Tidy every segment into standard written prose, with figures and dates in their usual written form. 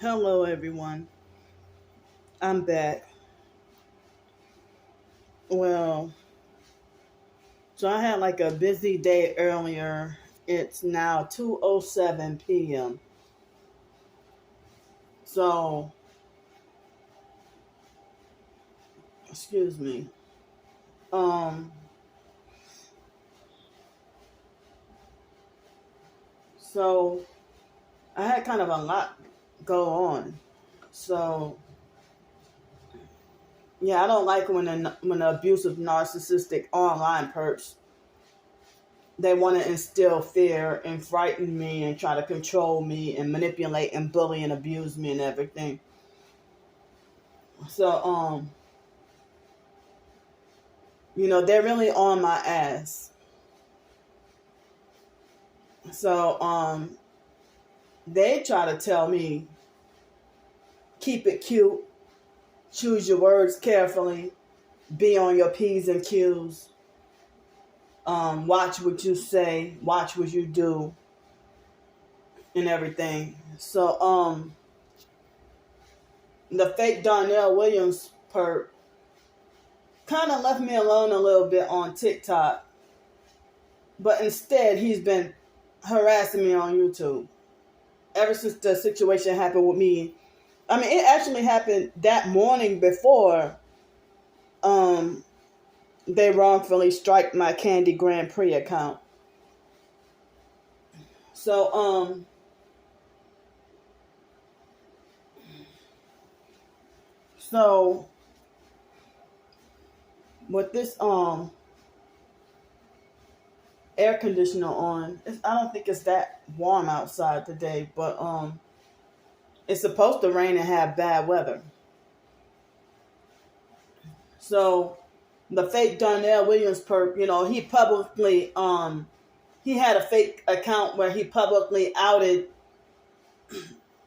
Hello, everyone. I'm back. Well, so I had like a busy day earlier. It's now 2:07 p.m. So, excuse me. Um, so I had kind of a lot go on. So, yeah, I don't like when the abusive, narcissistic online perps they want to instill fear and frighten me and try to control me and manipulate and bully and abuse me and everything. So, they're really on my ass. So, they try to tell me, keep it cute, choose your words carefully, be on your P's and Q's, watch what you say, watch what you do, and everything. So, the fake Darnell Williams perp kind of left me alone a little bit on TikTok, but instead he's been harassing me on YouTube ever since the situation happened with me. I mean, it actually happened that morning before they wrongfully striked my Candy Grand Prix account. So, so with this air conditioner on, I don't think it's that warm outside today, but it's supposed to rain and have bad weather. So the fake Darnell Williams perp, he publicly he had a fake account where he publicly outed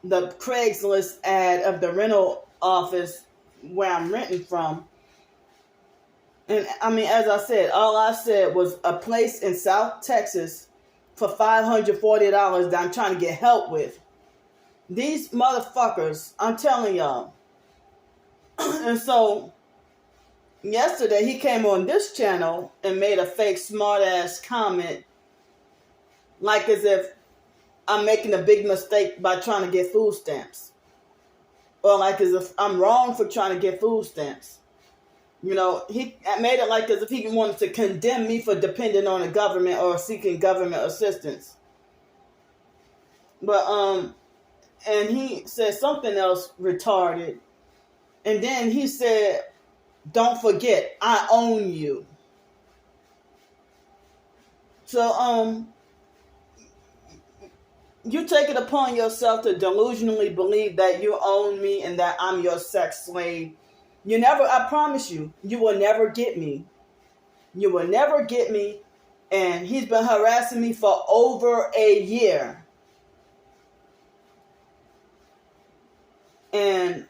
the Craigslist ad of the rental office where I'm renting from. And I mean, as I said, all I said was a place in South Texas for $540 that I'm trying to get help with. These motherfuckers, I'm telling y'all. And so yesterday he came on this channel and made a fake smart ass comment, like as if I'm making a big mistake by trying to get food stamps. Or like as if I'm wrong for trying to get food stamps. He made it like as if he wanted to condemn me for depending on the government or seeking government assistance. But, and he said something else retarded. And then he said, don't forget, I own you. So, you take it upon yourself to delusionally believe that you own me and that I'm your sex slave. I promise you, you will never get me. You will never get me. And he's been harassing me for over a year. And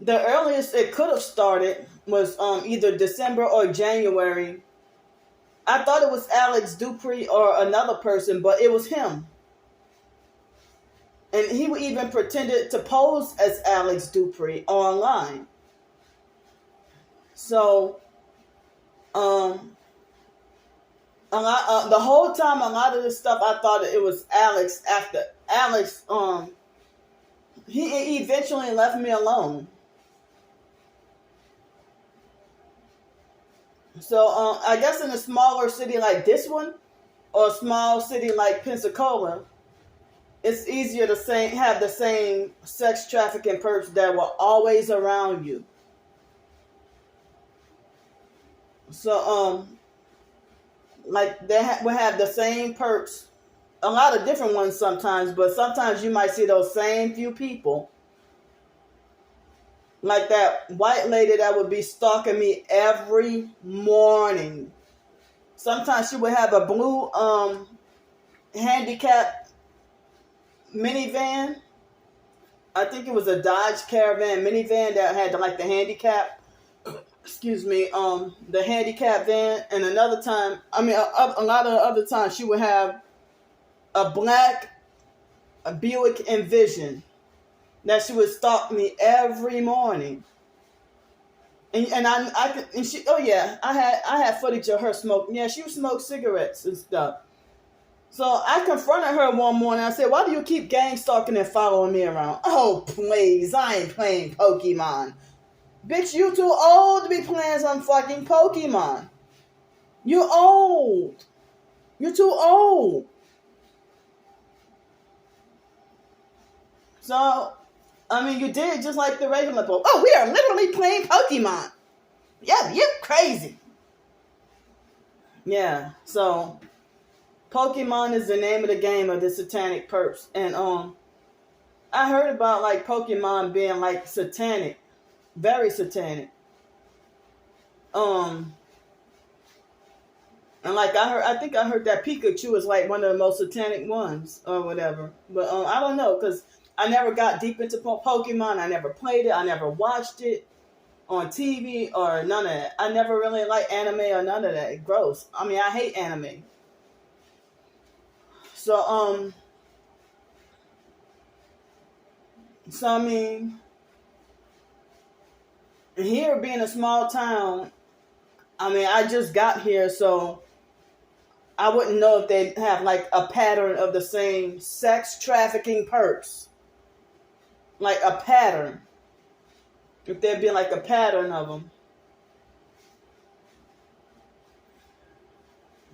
the earliest it could have started was either December or January. I thought it was Alex Dupree or another person, but it was him. And he even pretended to pose as Alex Dupree online. So, the whole time, a lot of this stuff, I thought it was Alex. After Alex, he eventually left me alone. So, I guess in a smaller city like this one, or a small city like Pensacola, it's easier to have the same sex trafficking perps that were always around you. So, like they will have the same perps, a lot of different ones sometimes, but sometimes you might see those same few people. Like that white lady that would be stalking me every morning. Sometimes she would have a blue handicap minivan. I think it was a Dodge Caravan minivan that had like the handicap. The handicap van. And another time, a lot of other times she would have a black Buick Envision. that she would stalk me every morning. And she, oh yeah, I had footage of her smoking. Yeah, she would smoke cigarettes and stuff. So I confronted her one morning. I said, "Why do you keep gang stalking and following me around?" "Oh, please, I ain't playing Pokemon." "Bitch, you too old to be playing some fucking Pokemon. You old. You're too old." So, I mean, you did just like the regular Pokemon. "Oh, we are literally playing Pokemon." "Yeah, you're crazy." Yeah, so Pokemon is the name of the game of the satanic perps. And I heard about like Pokemon being like satanic, very satanic. And like I think I heard that Pikachu is like one of the most satanic ones or whatever. But I don't know, because I never got deep into Pokemon. I never played it. I never watched it on TV or none of that. I never really liked anime or none of that. Gross. I mean, I hate anime. So I mean, here being a small town, I mean, I just got here, so I wouldn't know if they have like a pattern of the same sex trafficking perps. Like a pattern. If there'd be like a pattern of them.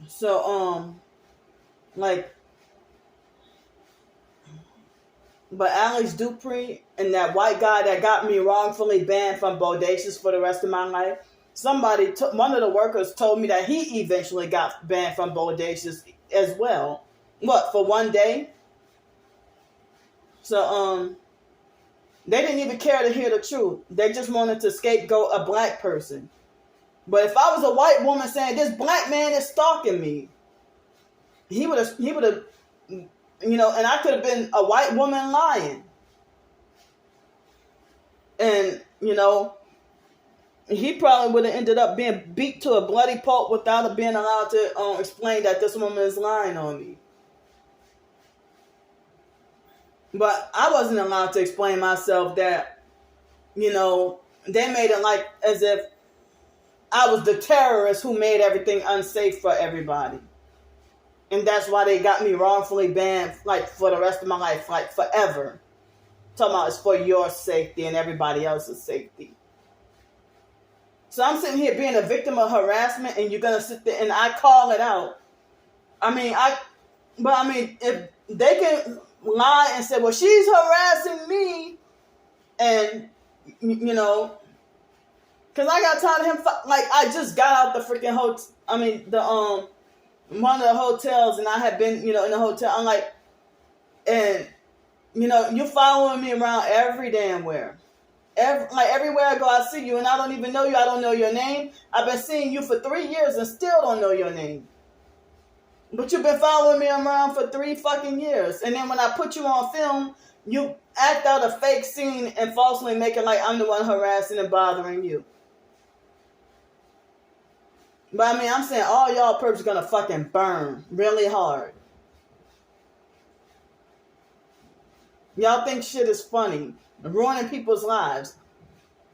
So, like, but Alex Dupree and that white guy that got me wrongfully banned from Bodacious for the rest of my life, one of the workers told me that he eventually got banned from Bodacious as well. What, for one day? So, they didn't even care to hear the truth. They just wanted to scapegoat a black person. But if I was a white woman saying, "This black man is stalking me," he would have, and I could have been a white woman lying. And, he probably would have ended up being beat to a bloody pulp without being allowed to explain that this woman is lying on me. But I wasn't allowed to explain myself that, they made it like as if I was the terrorist who made everything unsafe for everybody. And that's why they got me wrongfully banned, like, for the rest of my life, like, forever. Talking about it's for your safety and everybody else's safety. So I'm sitting here being a victim of harassment, and you're going to sit there and I call it out. If they can lie and say, "Well, she's harassing me," and, because I got tired of him, like, I just got out the freaking hotel, one of the hotels, and I had been, in the hotel. I'm like, and, you're following me around every damn where. Everywhere I go, I see you, and I don't even know you. I don't know your name. I've been seeing you for 3 years and still don't know your name. But you've been following me around for 3 fucking years. And then when I put you on film, you act out a fake scene and falsely make it like I'm the one harassing and bothering you. But I'm saying all y'all perps are gonna fucking burn really hard. Y'all think shit is funny, ruining people's lives.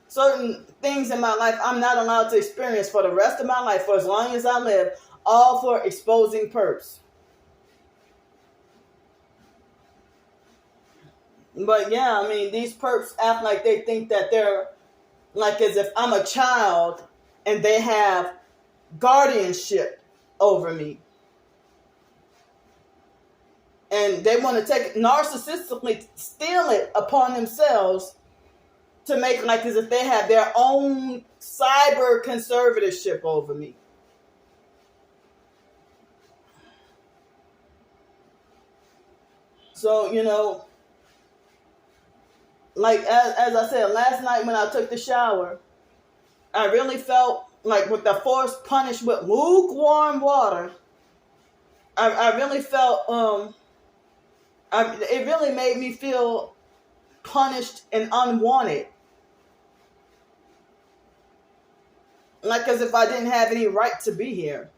Certain things in my life I'm not allowed to experience for the rest of my life, for as long as I live, all for exposing perps. But yeah, these perps act like they think that they're like as if I'm a child and they have guardianship over me. And they want to narcissistically steal it upon themselves to make like as if they have their own cyber conservatorship over me. So, like as I said, last night when I took the shower, I really felt like with the force punished with lukewarm water. I really felt it really made me feel punished and unwanted. Like as if I didn't have any right to be here.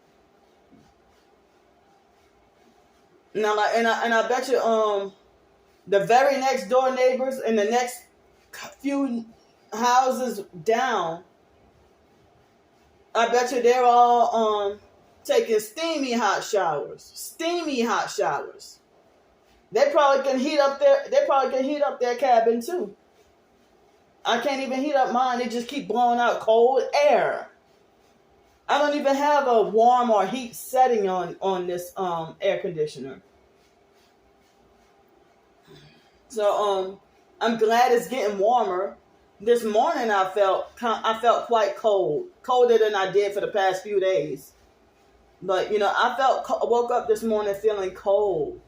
Now, and I bet you The very next door neighbors and the next few houses down, I bet you they're all taking steamy hot showers. Steamy hot showers. They probably can heat up their cabin too. I can't even heat up mine. They just keep blowing out cold air. I don't even have a warm or heat setting on this air conditioner. So I'm glad it's getting warmer. This morning I felt quite cold, colder than I did for the past few days. But woke up this morning feeling cold.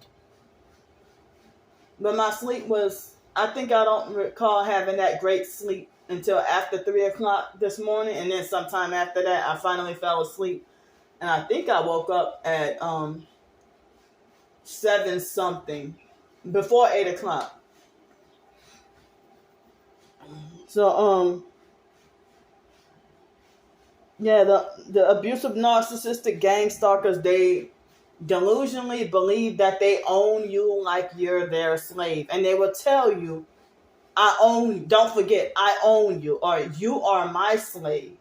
But my sleep was, I think I don't recall having that great sleep until after 3 o'clock this morning, and then sometime after that I finally fell asleep, and I think I woke up at 7 something, before 8 o'clock. So yeah, the abusive narcissistic gang stalkers, they delusionally believe that they own you like you're their slave, and they will tell you, I own you. Don't forget, I own you, or you are my slave.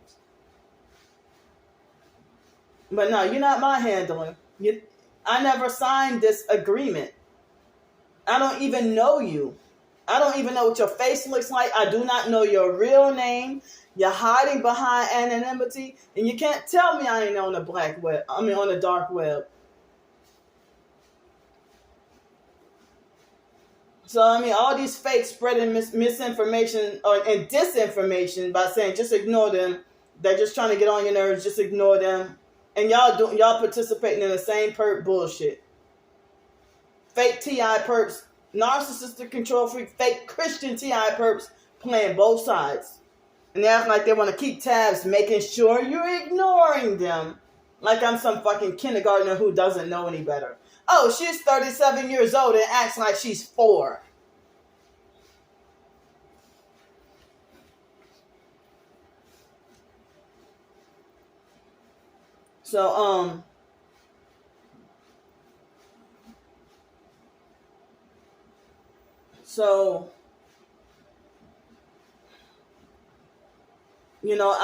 But no, you're not my handler. I never signed this agreement. I don't even know you. I don't even know what your face looks like. I do not know your real name. You're hiding behind anonymity, and you can't tell me I ain't on the on the dark web. So, all these fakes spreading misinformation and disinformation by saying just ignore them. They're just trying to get on your nerves. Just ignore them. And y'all participating in the same perp bullshit. Fake TI perps, narcissistic control freak, fake Christian TI perps playing both sides. And they act like they want to keep tabs, making sure you're ignoring them. Like I'm some fucking kindergartner who doesn't know any better. Oh, she's 37 years old and acts like she's 4. So,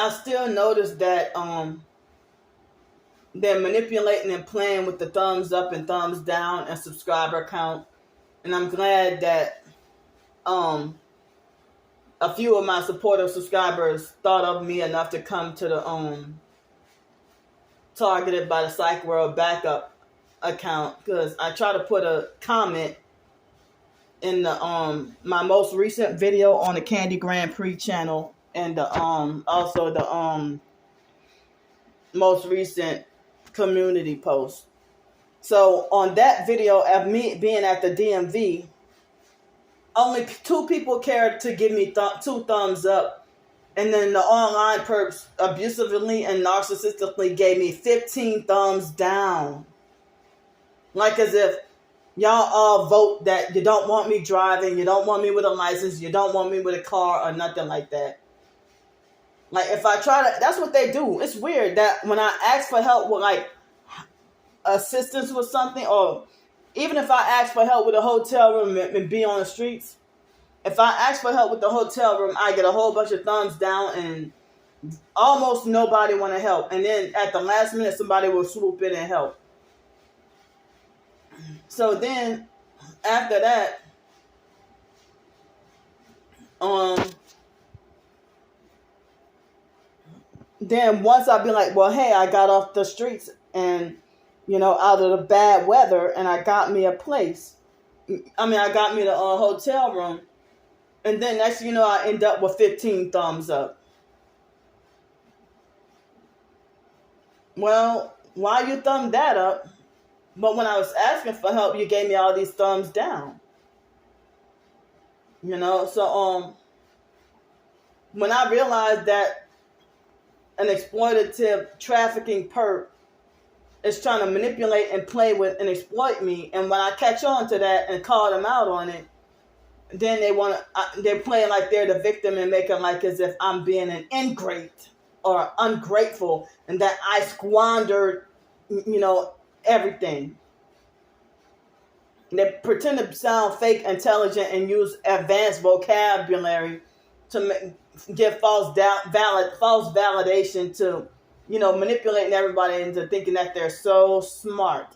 I still notice that they're manipulating and playing with the thumbs up and thumbs down and subscriber count. And I'm glad that a few of my supportive subscribers thought of me enough to come to the Targeted by the PsychWorld backup account, because I try to put a comment in the my most recent video on the Candy Grand Prix channel, and the also the most recent community post. So on that video of me being at the DMV, only 2 people cared to give me 2 thumbs up, and then the online perps abusively and narcissistically gave me 15 thumbs down. Like as if y'all all vote that you don't want me driving, you don't want me with a license, you don't want me with a car or nothing like that. Like if I try to, that's what they do. It's weird that when I ask for help with like assistance with something, or even if I ask for help with a hotel room and be on the streets, if I ask for help with the hotel room, I get a whole bunch of thumbs down and almost nobody want to help. And then at the last minute, somebody will swoop in and help. So then after that, then once I be like, well, hey, I got off the streets and, out of the bad weather, and I got me a place. I got me the hotel room. And then next thing you know, I end up with 15 thumbs up. Well, why you thumb that up? But when I was asking for help, you gave me all these thumbs down. So when I realized that an exploitative trafficking perp is trying to manipulate and play with and exploit me, and when I catch on to that and call them out on it, then they're playing like they're the victim and making like as if I'm being an ingrate or ungrateful and that I squandered, everything. They pretend to sound fake intelligent and use advanced vocabulary to give false validation to, manipulating everybody into thinking that they're so smart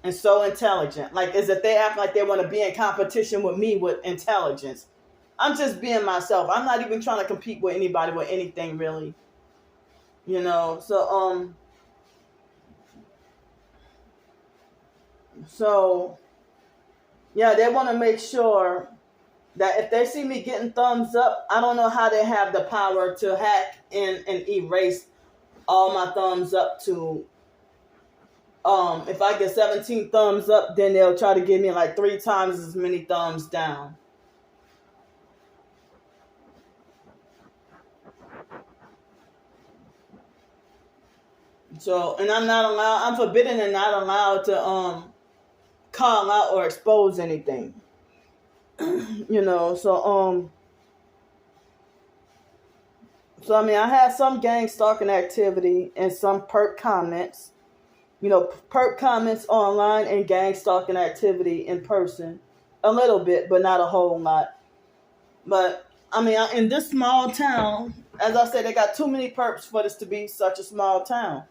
and so intelligent. Like, as if they act like they want to be in competition with me with intelligence. I'm just being myself. I'm not even trying to compete with anybody with anything, really. So yeah, they want to make sure that if they see me getting thumbs up, I don't know how they have the power to hack and erase all my thumbs up to, if I get 17 thumbs up, then they'll try to give me like 3 times as many thumbs down. So, and I'm forbidden and not allowed to call out or expose anything. So I mean, I have some gang stalking activity and some perp comments. Perp comments online and gang stalking activity in person. A little bit, but not a whole lot. But, I mean, in this small town, as I said, they got too many perps for this to be such a small town.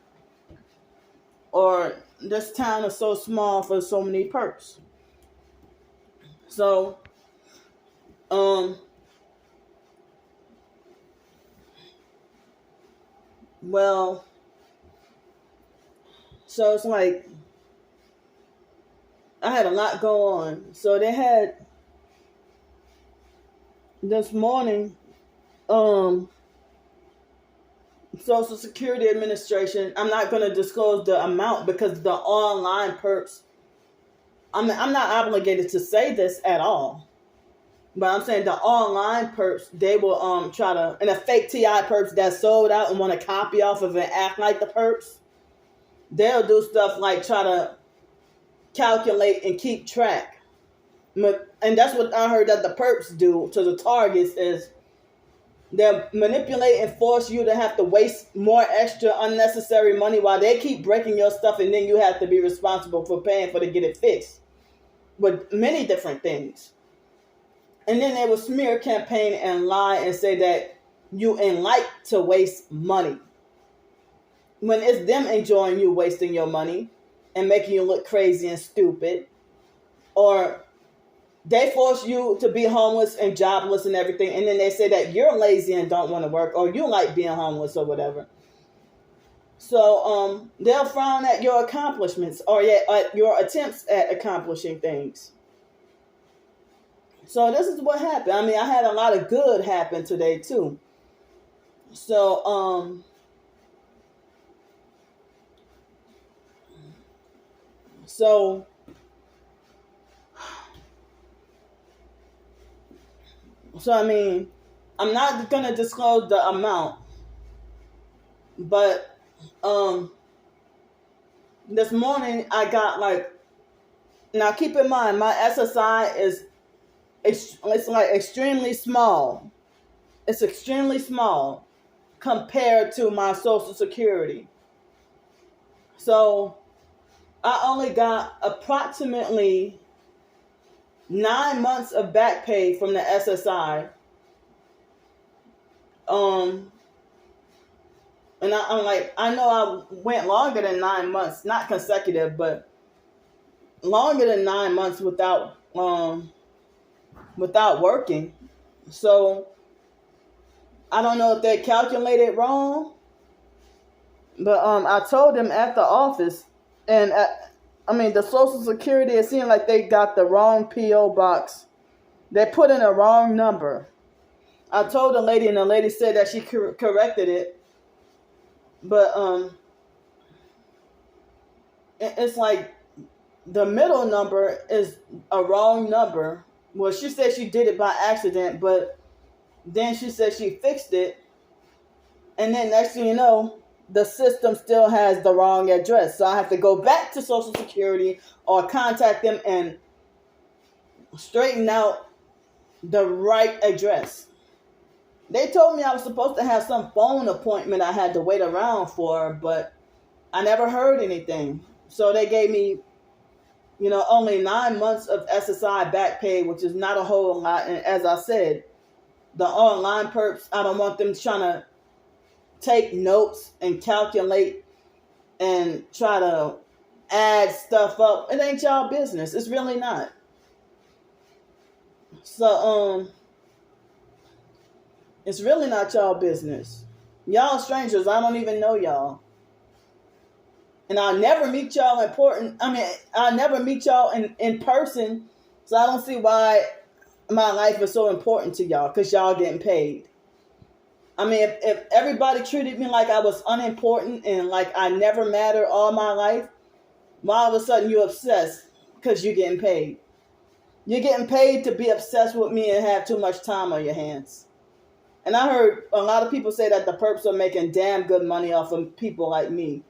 Or this town is so small for so many perps. So, so it's like, I had a lot go on. So they had, this morning, Social Security Administration, I'm not going to disclose the amount because the online perps, I'm not obligated to say this at all. But I'm saying the online perps, they will try to, and the fake TI perps that sold out and want to copy off of it and act like the perps, they'll do stuff like try to calculate and keep track. And that's what I heard that the perps do to the targets is they'll manipulate and force you to have to waste more extra unnecessary money while they keep breaking your stuff, and then you have to be responsible for paying for to get it fixed with many different things. And then they will smear campaign and lie and say that you like to waste money when it's them enjoying you wasting your money and making you look crazy and stupid. Or they force you to be homeless and jobless and everything, and then they say that you're lazy and don't want to work, or you like being homeless or whatever. So they'll frown at your accomplishments or at your attempts at accomplishing things. So this is what happened. I mean, I had a lot of good happen today too. So I mean, I'm not gonna disclose the amount, but this morning I got like, now keep in mind my SSI is it's like extremely small. It's extremely small compared to my Social Security. So I only got approximately 9 months of back pay from the SSI. And I'm like, I know I went longer than 9 months, not consecutive, but longer than 9 months without working. So I don't know if they calculated wrong, but I told them at the office, and the Social Security, it seemed like they got the wrong P.O. box. They put in a wrong number. I told the lady, and the lady said that she corrected it. But it's like the middle number is a wrong number. Well, she said she did it by accident, but then she said she fixed it. And then next thing you know, the system still has the wrong address. So I have to go back to Social Security or contact them and straighten out the right address. They told me I was supposed to have some phone appointment I had to wait around for, but I never heard anything. So they gave me only 9 months of SSI back pay, which is not a whole lot. And as I said, the online perps, I don't want them trying to take notes and calculate and try to add stuff up. It ain't y'all business. It's really not. So it's really not y'all business. Y'all strangers. I don't even know y'all. And I'll never meet y'all I'll never meet y'all in person. So I don't see why my life is so important to y'all, because y'all getting paid. If everybody treated me like I was unimportant and like I never mattered all my life, why all of a sudden you're obsessed because you're getting paid? You're getting paid to be obsessed with me and have too much time on your hands. And I heard a lot of people say that the perps are making damn good money off of people like me.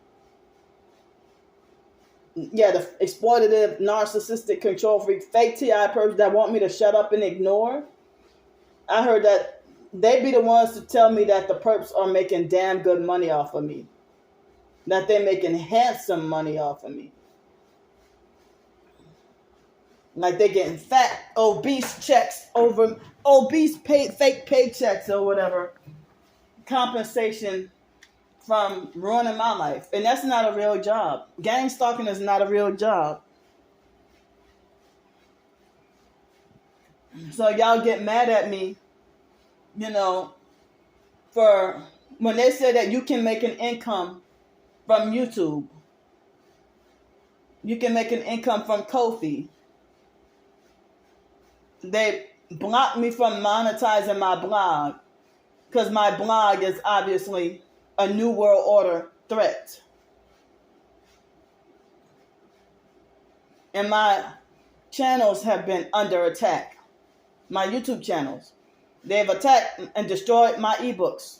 Yeah, the exploitative, narcissistic, control freak, fake TI perps that want me to shut up and ignore. I heard that they be the ones to tell me that the perps are making damn good money off of me. That they're making handsome money off of me. Like they're getting fat, obese checks over fake paychecks or whatever. Compensation from ruining my life. And that's not a real job. Gang stalking is not a real job. So y'all get mad at me, for when they say that you can make an income from YouTube. You can make an income from Ko-fi. They blocked me from monetizing my blog because my blog is obviously a New World Order threat. And my channels have been under attack. My YouTube channels. They've attacked and destroyed my ebooks.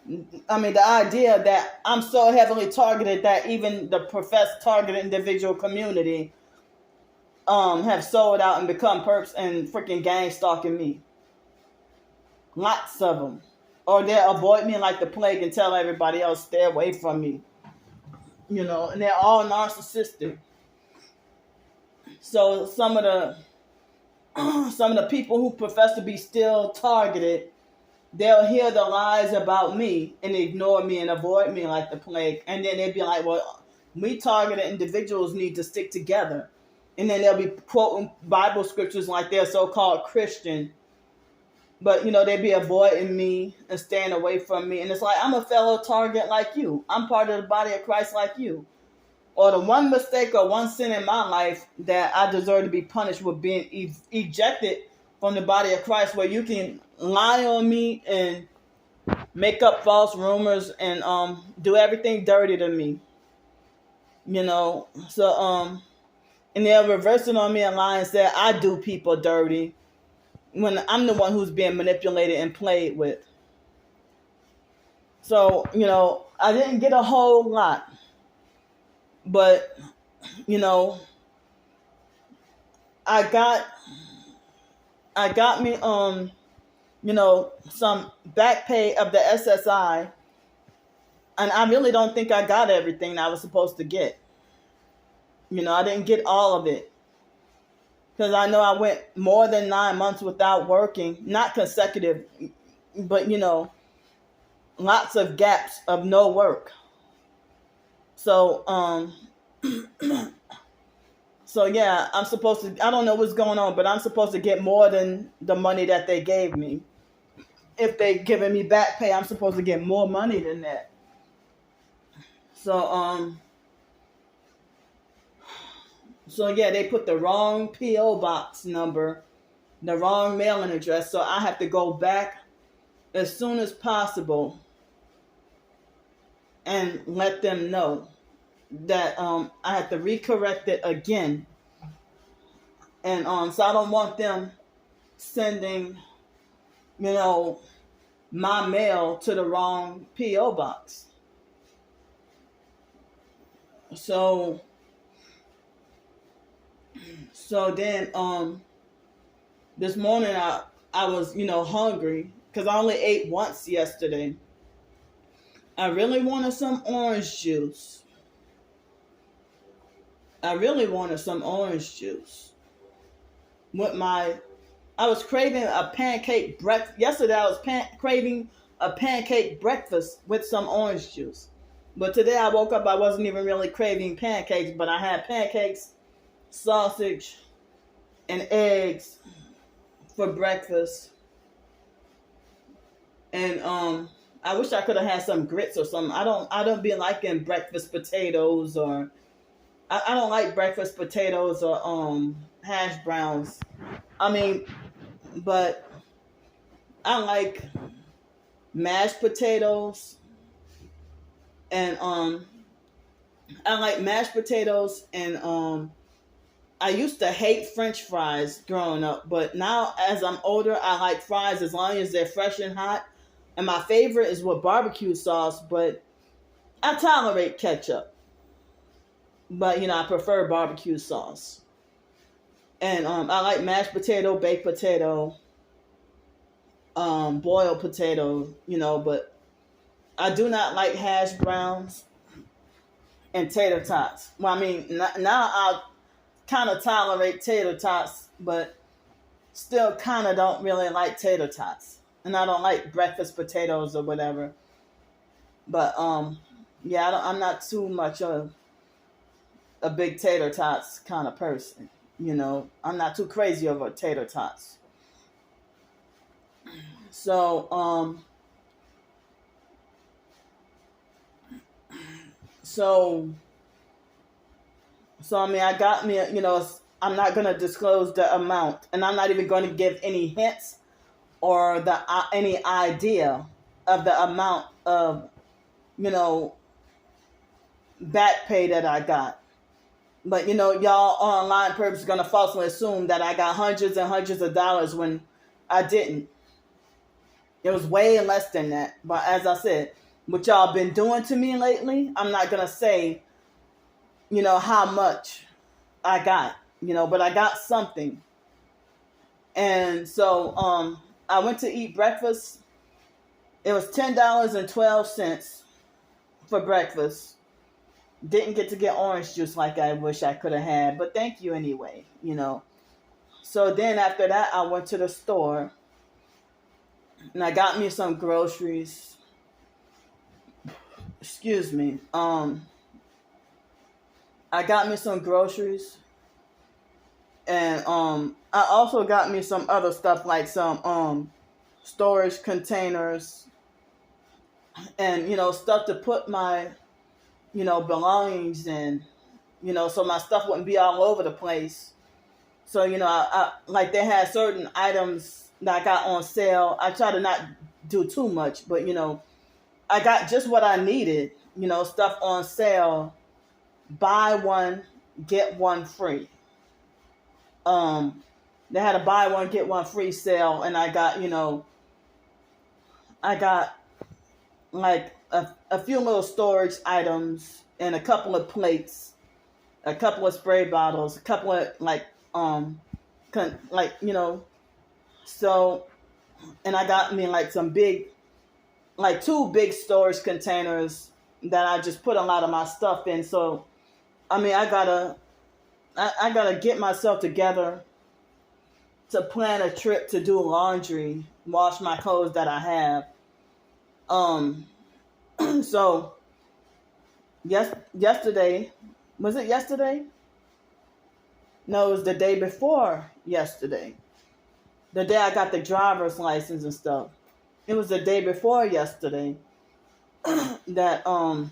The idea that I'm so heavily targeted that even the professed targeted individual community have sold out and become perps and freaking gang stalking me. Lots of them. Or they'll avoid me like the plague and tell everybody else stay away from me. And they're all narcissistic. So some of the people who profess to be still targeted, they'll hear the lies about me and ignore me and avoid me like the plague. And then they'll be like, well, we targeted individuals need to stick together. And then they'll be quoting Bible scriptures like they're so-called Christian. But, they'd be avoiding me and staying away from me. And it's like, I'm a fellow target like you. I'm part of the body of Christ like you. Or the one mistake or one sin in my life that I deserve to be punished with being ejected from the body of Christ, where you can lie on me and make up false rumors and do everything dirty to me. So and they'll reverse it on me and lie and say I do people dirty when I'm the one who's being manipulated and played with. So, I didn't get a whole lot. But, I got me some back pay of the SSI, and I really don't think I got everything I was supposed to get. I didn't get all of it. Because I know I went more than 9 months without working, not consecutive, but, lots of gaps of no work. So, yeah, I'm supposed to, I don't know what's going on, but I'm supposed to get more than the money that they gave me. If they're giving me back pay, I'm supposed to get more money than that. So yeah, they put the wrong P.O. box number, the wrong mailing address. So I have to go back as soon as possible and let them know that I have to recorrect it again. And so I don't want them sending, my mail to the wrong P.O. box. So then this morning I was, hungry because I only ate once yesterday. I really wanted some orange juice. I really wanted some orange juice with my. I was craving a pancake breakfast. Yesterday I was craving a pancake breakfast with some orange juice. But today I woke up, I wasn't even really craving pancakes, but I had pancakes, sausage, and eggs for breakfast. And I wish I could have had some grits or something. I don't be liking breakfast potatoes, or I don't like breakfast potatoes or hash browns. I mean, but I like mashed potatoes and I like mashed potatoes and I used to hate French fries growing up, but now as I'm older, I like fries as long as they're fresh and hot. And my favorite is with barbecue sauce, but I tolerate ketchup. But I prefer barbecue sauce. And I like mashed potato, baked potato, boiled potato, but I do not like hash browns and tater tots. Well, I mean, now I kind of tolerate tater tots, but still kind of don't really like tater tots. And I don't like breakfast potatoes or whatever. But, yeah, I'm not too much of a big tater tots kind of person. I'm not too crazy over tater tots. So, I mean, I got me, I'm not going to disclose the amount, and I'm not even going to give any hints or any idea of the amount of, back pay that I got. But, y'all online perps are going to falsely assume that I got hundreds and hundreds of dollars when I didn't. It was way less than that. But as I said, what y'all been doing to me lately, I'm not going to say, how much I got, but I got something. And so I went to eat breakfast. It was $10.12 for breakfast. Didn't get to get orange juice like I wish I could have had, but thank you anyway, So then after that, I went to the store and I got me some groceries. Excuse me. I got me some groceries, and I also got me some other stuff like some storage containers and stuff to put my belongings in, so my stuff wouldn't be all over the place. So I like they had certain items that I got on sale. I try to not do too much, but I got just what I needed. Stuff on sale. Buy one, get one free. They had a buy one, get one free sale, and I got, like a few little storage items and a couple of plates, a couple of spray bottles, a couple of so, and I got me like some big, like 2 big storage containers that I just put a lot of my stuff in. So, I mean, I gotta get myself together to plan a trip to do laundry, wash my clothes that I have. So, yesterday, was it yesterday? No, it was the day before yesterday. The day I got the driver's license and stuff. It was the day before yesterday that, I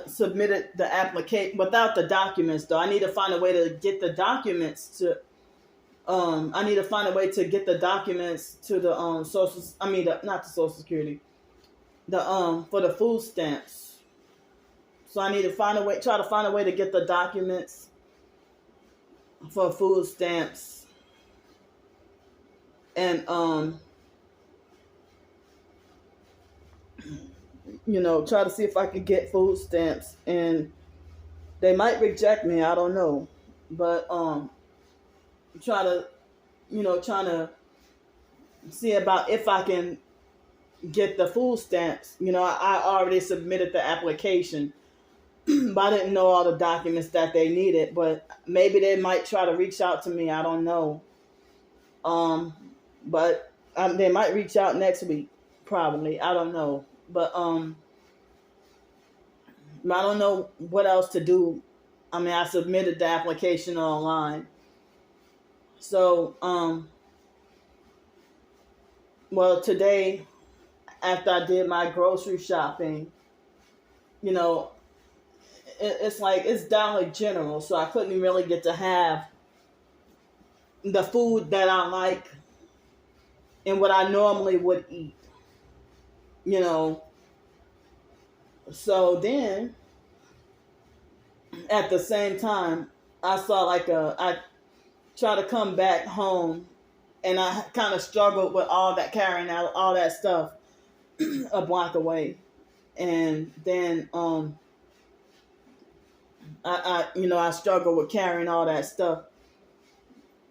submitted the application without the documents, though. I need to find a way to get the documents to, I need to find a way to get the documents to the, not the Social Security, for the food stamps. So I need to try to find a way to get the documents for food stamps. And, try to see if I can get food stamps. And they might reject me, I don't know. But, trying to see about if I can get the food stamps. I already submitted the application. but I didn't know all the documents that they needed. But maybe they might try to reach out to me. I don't know. But they might reach out next week, probably. I don't know. But I don't know what else to do. I mean, I submitted the application online. So, well, today, after I did my grocery shopping, you know, it's like it's Dollar General, so I couldn't really get to have the food that I like and what I normally would eat, you know. So then, at the same time, I saw I tried to come back home, and I kind of struggled with all that, carrying out all that stuff a block away. And then I struggled with carrying all that stuff.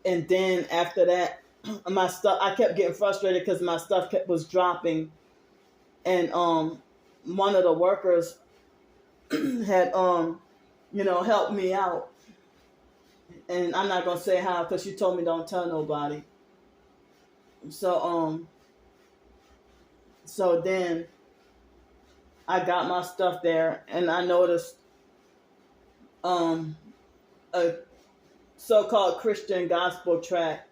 And then after that, my stuff, I kept getting frustrated because my stuff was dropping. And one of the workers had helped me out. And I'm not gonna say how, because she told me don't tell nobody. So then I got my stuff there, and I noticed a so-called Christian gospel tract.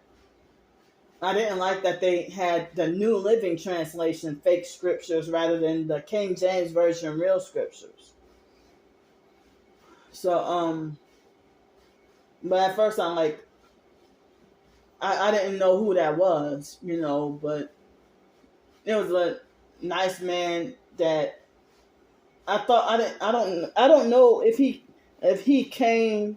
I didn't like that they had the New Living Translation fake scriptures rather than the King James Version real scriptures. So but at first I'm like, I didn't know who that was, but it was a nice man that I thought I don't know if he came.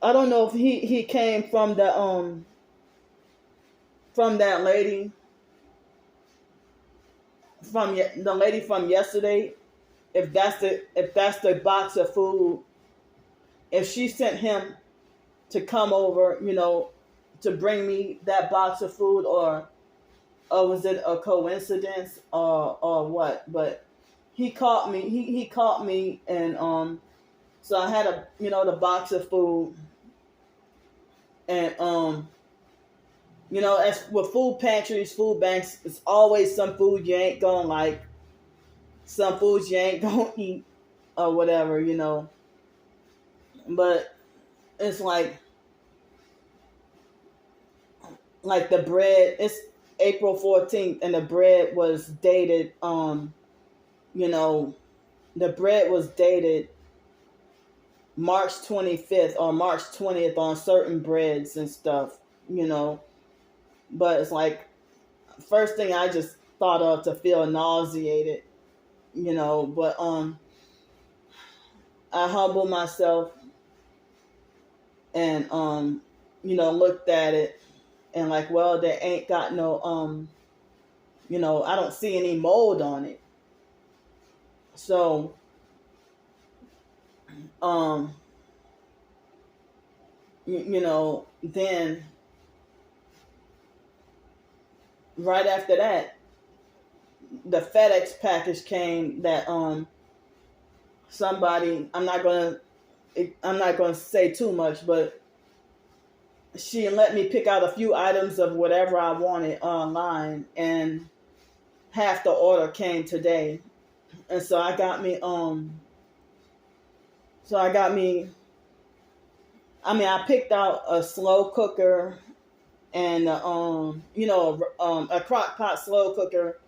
I don't know if he came from the from that lady from the lady from yesterday. If that's the box of food, if she sent him to come over, to bring me that box of food, or was it a coincidence or what? But he caught me. He caught me, and so I had the box of food, and as with food pantries, food banks, it's always some food you ain't gonna like, some foods you ain't gonna eat, or whatever, But it's like the bread. It's April 14th, and the bread was dated. The bread was dated March 25th or March 20th on certain breads and stuff, But it's like, first thing I just thought of to feel nauseated, But I humbled myself and looked at it and like, well, they ain't got no I don't see any mold on it. So then right after that, the FedEx package came that somebody, I'm not gonna say too much, but she let me pick out a few items of whatever I wanted online, and half the order came today. And so I got me I picked out a slow cooker and a crock pot slow cooker,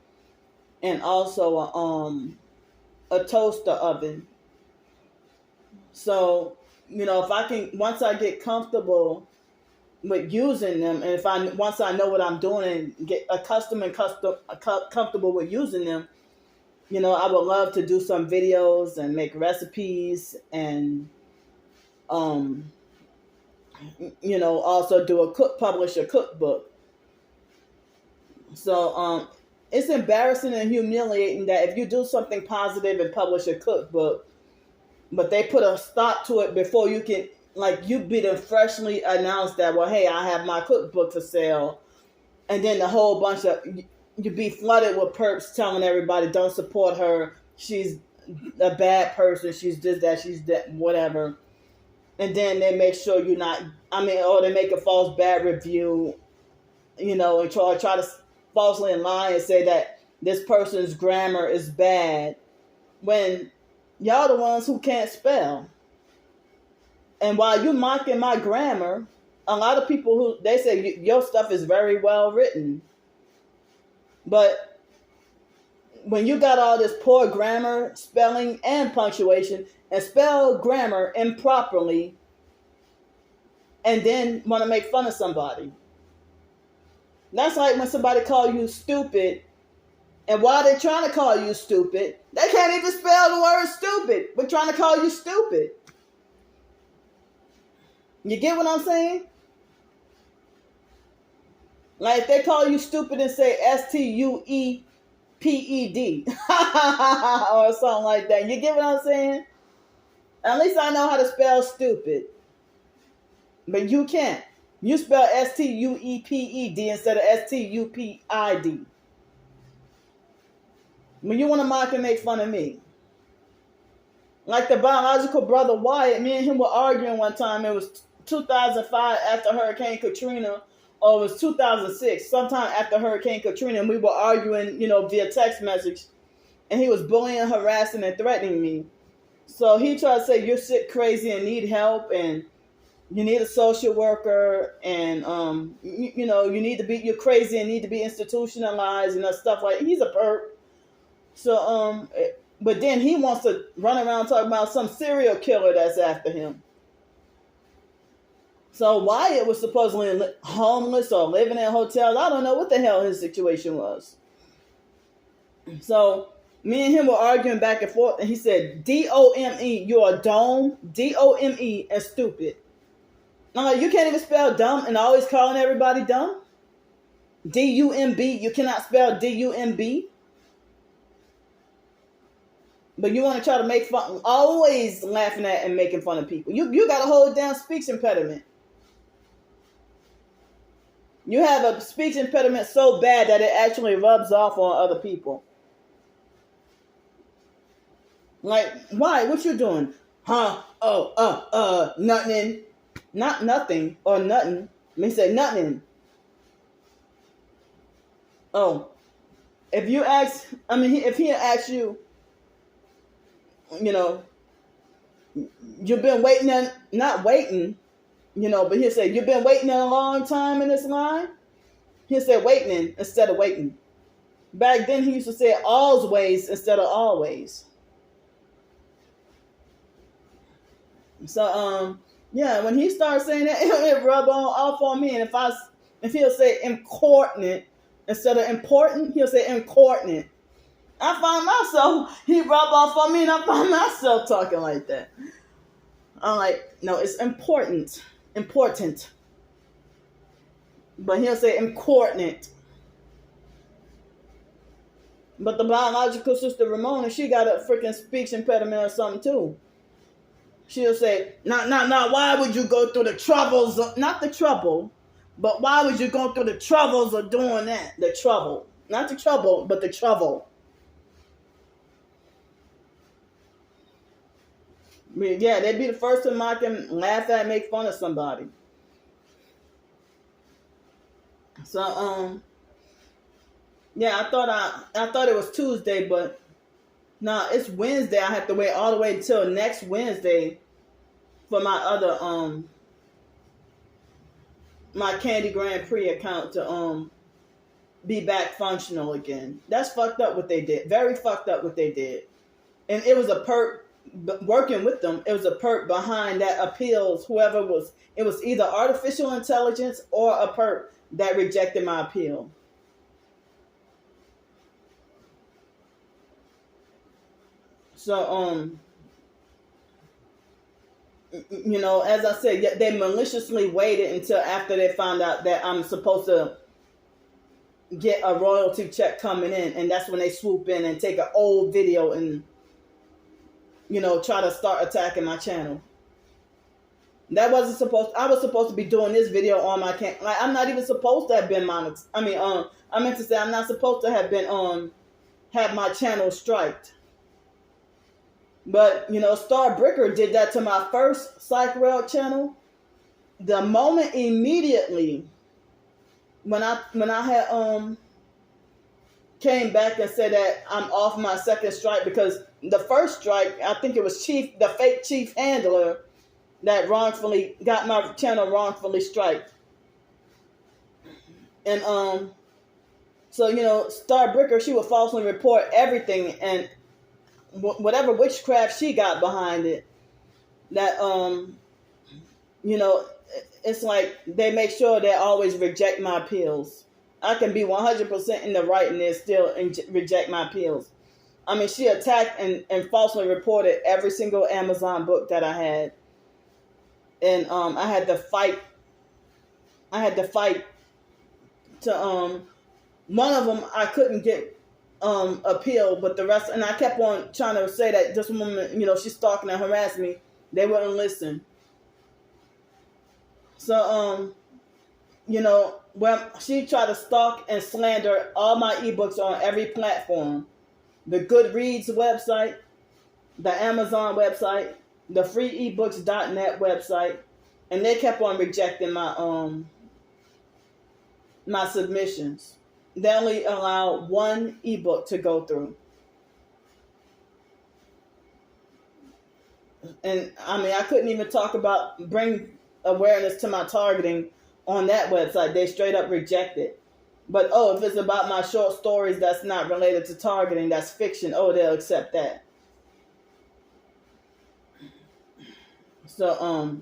and also a toaster oven. So, if I can, once I get comfortable with using them, and once I know what I'm doing and get accustomed and comfortable with using them, I would love to do some videos and make recipes, and also publish a cookbook. So it's embarrassing and humiliating that if you do something positive and publish a cookbook, but they put a stop to it before you can, you've been freshly announced that, well, hey, I have my cookbook for sale. And then the whole bunch of, you'd be flooded with perps telling everybody, don't support her. She's a bad person. She's this, that, she's that, whatever. And then they make sure you're not, or they make a false bad review, and try to falsely lie and say that this person's grammar is bad when y'all the ones who can't spell. And while you mocking my grammar, a lot of people they say your stuff is very well written. But when you got all this poor grammar, spelling, and punctuation, and spell grammar improperly, and then want to make fun of somebody. That's like when somebody call you stupid, and while they're trying to call you stupid, they can't even spell the word stupid, but trying to call you stupid. You get what I'm saying? Like if they call you stupid and say STUEPED or something like that. You get what I'm saying? At least I know how to spell stupid. But you can't. You spell STUEPED instead of STUPID. When you want to mock and make fun of me. Like the biological brother Wyatt, me and him were arguing one time. It was 2005 after Hurricane Katrina, or it was 2006, sometime after Hurricane Katrina, and we were arguing, via text message. And he was bullying, harassing, and threatening me. So he tried to say, you're sick, crazy, and need help, and you need a social worker, and you need to be, you're crazy and need to be institutionalized and stuff like that. He's a perp. So but then he wants to run around talking about some serial killer that's after him. So Wyatt was supposedly homeless or living in hotels. I don't know what the hell his situation was. So me and him were arguing back and forth, and he said, D-O-M-E, you're a dome, D-O-M-E, and stupid. I'm like, you can't even spell dumb and always calling everybody dumb? D-U-M-B, you cannot spell D-U-M-B? But you want to try to make fun, always laughing at and making fun of people. You got a whole damn speech impediment. You have a speech impediment so bad that it actually rubs off on other people. Like, why? What you doing? Huh? Oh, nothing. Not nothing or nothing. Let me say nothing. Oh, if he asks you, you've been waiting and not waiting, but he'll say, you've been waiting a long time in this line. He'll say waiting instead of waiting. Back then he used to say always instead of always. So, when he starts saying that, it rub off on me. And if he'll say important instead of important, he'll say important. I find myself, he rub off on me, and I find myself talking like that. I'm like, no, it's important. But he'll say important. But the biological sister Ramona, she got a freaking speech impediment or something too. She'll say, no, why would you go through the troubles of, not the trouble, but why would you go through the troubles of doing that? The trouble. Not the trouble, but the trouble. Yeah, they'd be the first to mock and laugh at and make fun of somebody. So, I thought it was Tuesday, but no, it's Wednesday. I have to wait all the way until next Wednesday for my other my Candy Grand Prix account to be back functional again. That's fucked up what they did. Very fucked up what they did. And it was a perp working with them. It was a perp behind that appeals. It was either artificial intelligence or a perp that rejected my appeal. So, as I said, they maliciously waited until after they found out that I'm supposed to get a royalty check coming in, and that's when they swoop in and take an old video and, try to start attacking my channel. I was supposed to be doing this video on my channel. Like, I'm not even supposed to have been monetized. I meant to say I'm not supposed to have been have my channel striked. But Starbricker did that to my first PsychWorld channel. The moment immediately when I had came back and said that I'm off my second strike, because the first strike, I think it was the fake chief handler that wrongfully got my channel wrongfully striked. And so Starbricker, she would falsely report everything, and whatever witchcraft she got behind it, that it's like they make sure they always reject my appeals. I can be 100% in the right and they still reject my appeals. I mean, she attacked and falsely reported every single Amazon book that I had. And I had to fight to one of them I couldn't get appeal, but the rest, and I kept on trying to say that this woman, she's stalking and harassing me. They wouldn't listen. So when she tried to stalk and slander all my ebooks on every platform, the Goodreads website, the Amazon website, the freeebooks.net website, and they kept on rejecting my my submissions. They only allowed one ebook to go through. And I mean, I couldn't even bring awareness to my targeting on that website. They straight up rejected. But if it's about my short stories that's not related to targeting, that's fiction, they'll accept that. So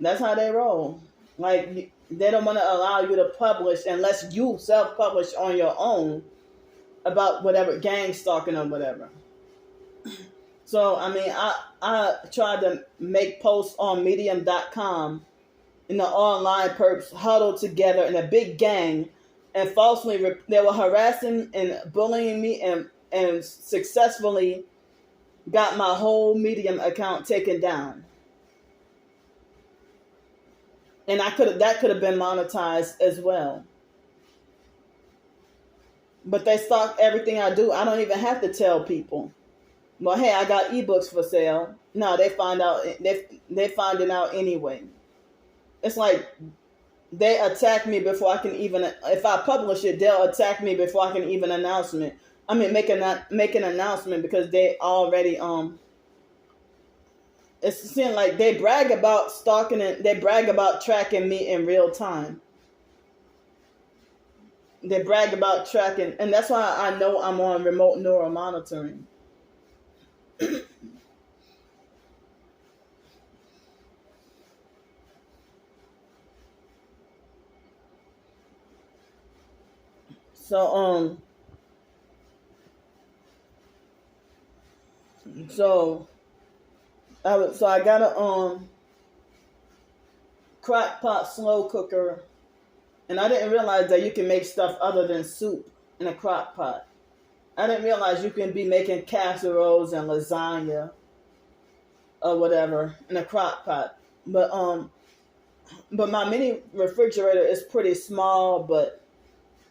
that's how they roll. Like, they don't want to allow you to publish unless you self-publish on your own about whatever gang stalking or whatever. So I mean, I tried to make posts on Medium.com, and the online perps huddled together in a big gang and they were harassing and bullying me, and successfully got my whole Medium account taken down. And that could have been monetized as well. But they stalk everything I do. I don't even have to tell people. Well, hey, I got ebooks for sale. No, they find out. They find it out anyway. It's like they attack me before I can even. If I publish it, they'll attack me before I can even make an announcement, because they already It seems like they brag about stalking and they brag about tracking me in real time. They brag about tracking, and that's why I know I'm on remote neural monitoring. So I got a crock pot slow cooker, and I didn't realize that you can make stuff other than soup in a crock pot. I didn't realize you can be making casseroles and lasagna or whatever in a crock pot. But my mini refrigerator is pretty small, but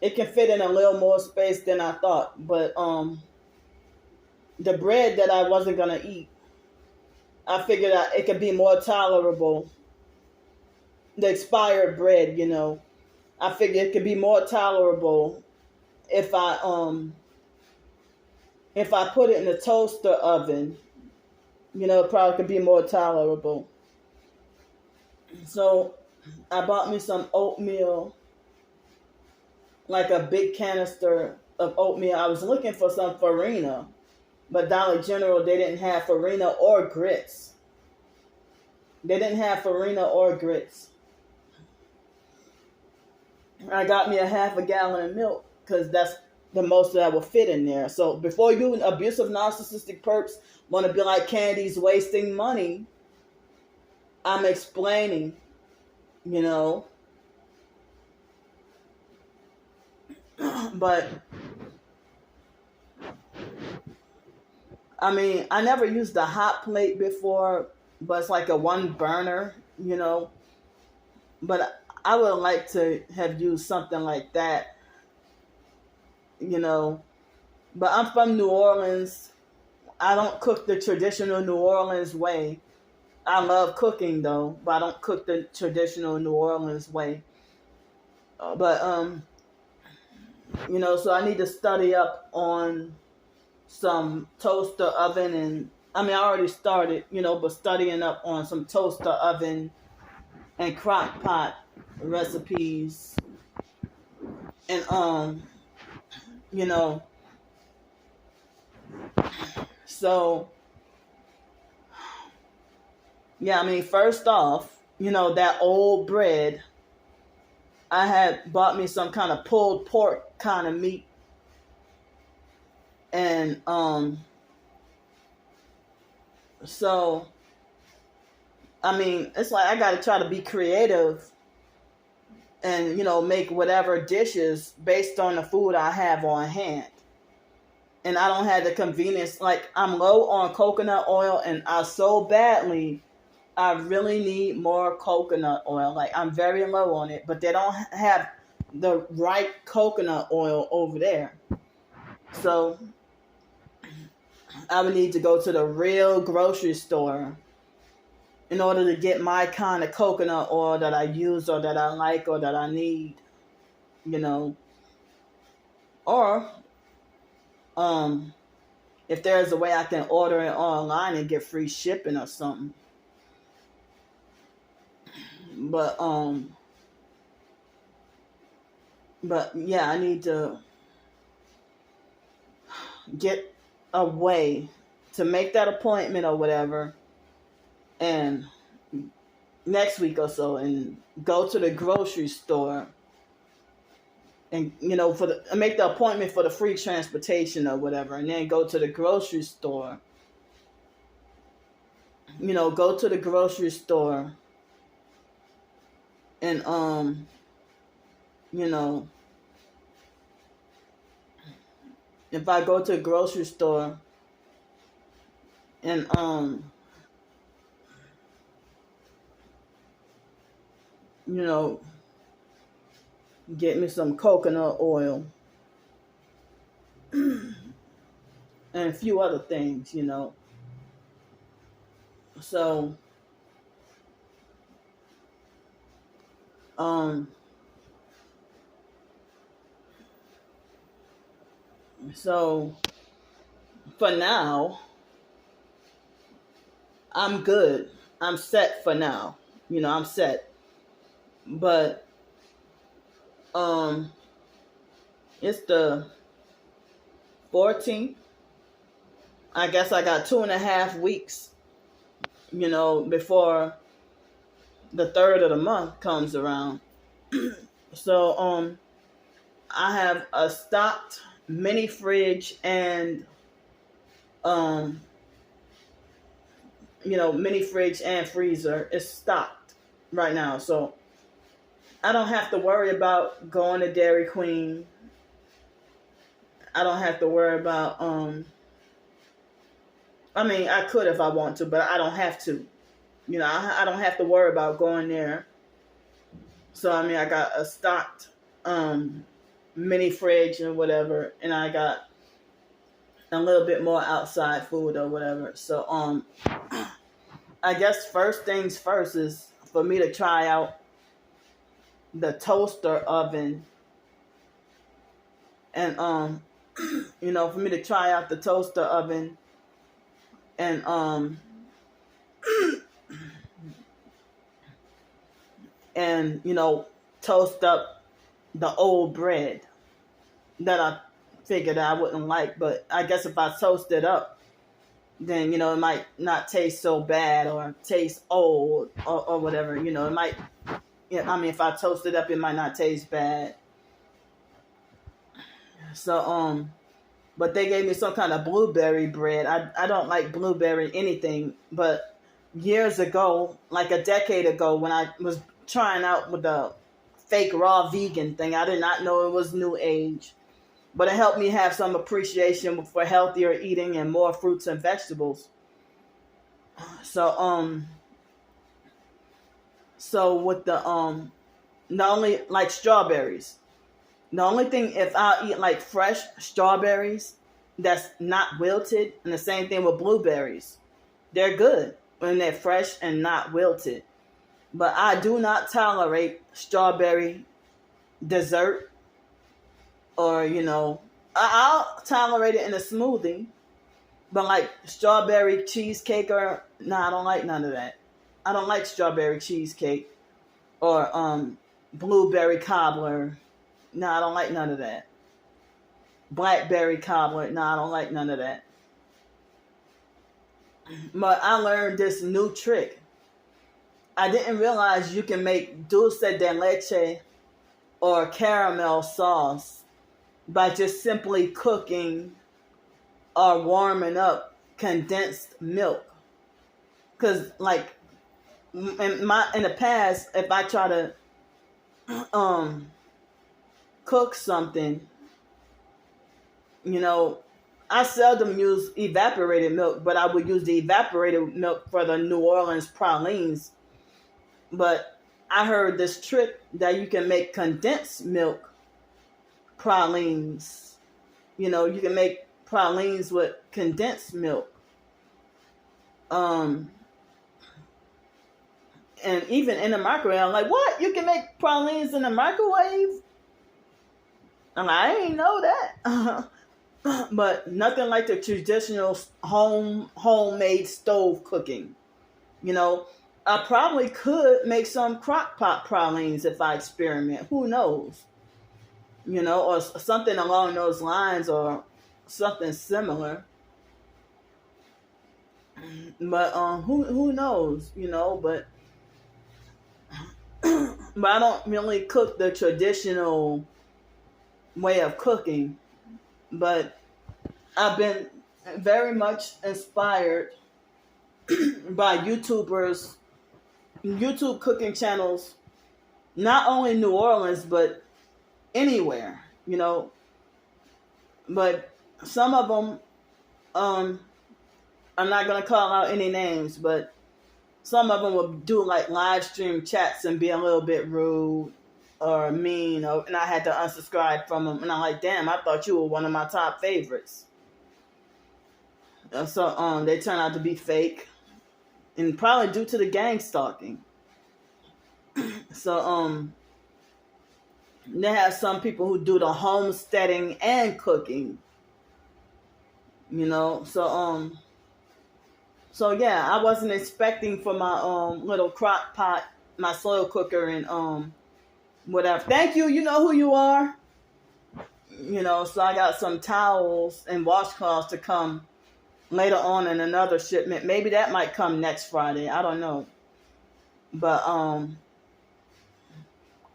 it can fit in a little more space than I thought. But the bread that I wasn't gonna eat, I figured out it could be more tolerable. The expired bread, I figured it could be more tolerable if I put it in the toaster oven. It probably could be more tolerable. So I bought me some oatmeal, like a big canister of oatmeal. I was looking for some farina, but Dollar General, they didn't have farina or grits. I got me a half a gallon of milk, because that's the most that will fit in there. So before you abusive narcissistic perps want to be like, Candy's wasting money, I'm explaining, But I mean, I never used a hot plate before, but it's like a one burner, But I would like to have used something like that, But I'm from New Orleans. I don't cook the traditional New Orleans way. I love cooking though, but I don't cook the traditional New Orleans way. But so I need to study up on some toaster oven, and I mean I already started, but studying up on some toaster oven and crock pot recipes, and you know so yeah, I mean first off, that old bread, I had bought me some kind of pulled pork kind of meat, and so I mean it's like I got to try to be creative and make whatever dishes based on the food I have on hand. And I don't have the convenience, like I'm low on coconut oil, and I really need more coconut oil. Like I'm very low on it, but they don't have the right coconut oil over there. So I would need to go to the real grocery store in order to get my kind of coconut oil that I use or that I like or that I need, Or if there's a way I can order it online and get free shipping or something. But yeah, I need to get a way to make that appointment or whatever, and next week or so, and go to the grocery store and make the appointment for the free transportation or whatever, and then go to the grocery store. Go to the grocery store and if I go to a grocery store and get me some coconut oil and a few other things, So so for now, I'm good. I'm set for now. I'm set. But it's the 14th. I guess I got 2.5 weeks, before the 3rd of the month comes around. So I have a stocked mini fridge and mini fridge and freezer is stocked right now. So I don't have to worry about going to Dairy Queen. I don't have to worry about I mean I could if I want to, but I don't have to. I don't have to worry about going there. So I mean I got a stocked mini fridge and whatever, and I got a little bit more outside food or whatever. So I guess first things first is for me to try out the toaster oven, and for me to try out the toaster oven and and toast up the old bread that I figured I wouldn't like. But I guess if I toast it up, then it might not taste so bad or taste old or whatever. It might. I mean, if I toast it up, it might not taste bad. So but they gave me some kind of blueberry bread. I don't like blueberry anything, but years ago, like a decade ago, when I was trying out with the fake raw vegan thing, I did not know it was new age. But it helped me have some appreciation for healthier eating and more fruits and vegetables. So with the not only like strawberries, the only thing if I eat like fresh strawberries, that's not wilted. And the same thing with blueberries. They're good when they're fresh and not wilted. But I do not tolerate strawberry dessert, or, I'll tolerate it in a smoothie. But like strawberry cheesecake, or I don't like none of that. I don't like strawberry cheesecake or blueberry cobbler. No, I don't like none of that. Blackberry cobbler. No, I don't like none of that. But I learned this new trick. I didn't realize you can make dulce de leche or caramel sauce by just simply cooking or warming up condensed milk. Because like in the past, if I try to cook something, I seldom use evaporated milk, but I would use the evaporated milk for the New Orleans pralines. But I heard this trick that you can make condensed milk pralines. You can make pralines with condensed milk. And even in the microwave, I'm like, what? You can make pralines in the microwave? I'm like, I didn't know that. But nothing like the traditional homemade stove cooking. I probably could make some crock pot pralines if I experiment. Who knows? Or something along those lines, or something similar. But who knows? But but I don't really cook the traditional way of cooking. But I've been very much inspired by YouTube cooking channels, not only New Orleans, but anywhere, But some of them, I'm not going to call out any names, but some of them will do like live stream chats and be a little bit rude or mean, and I had to unsubscribe from them. And I'm like, damn, I thought you were one of my top favorites. So they turn out to be fake, and probably due to the gang stalking. So they have some people who do the homesteading and cooking. So yeah, I wasn't expecting for my little crock pot, my slow cooker, and whatever. Thank you. You know who you are. So I got some towels and washcloths to come later on in another shipment. Maybe that might come next Friday. I don't know. But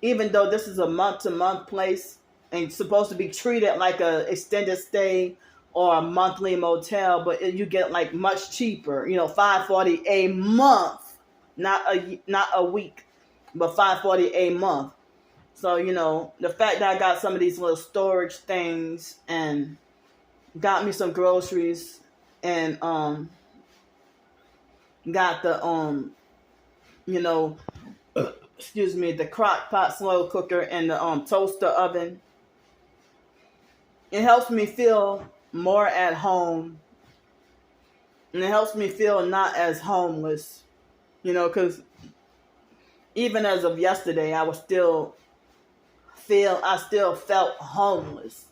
even though this is a month-to-month place and supposed to be treated like a extended stay or a monthly motel, but you get like much cheaper. $540 a month, not a week, but $540 a month. So, the fact that I got some of these little storage things and got me some groceries and got the the crock pot slow cooker and the toaster oven, it helps me feel more at home, and it helps me feel not as homeless, because even as of yesterday, I still felt homeless.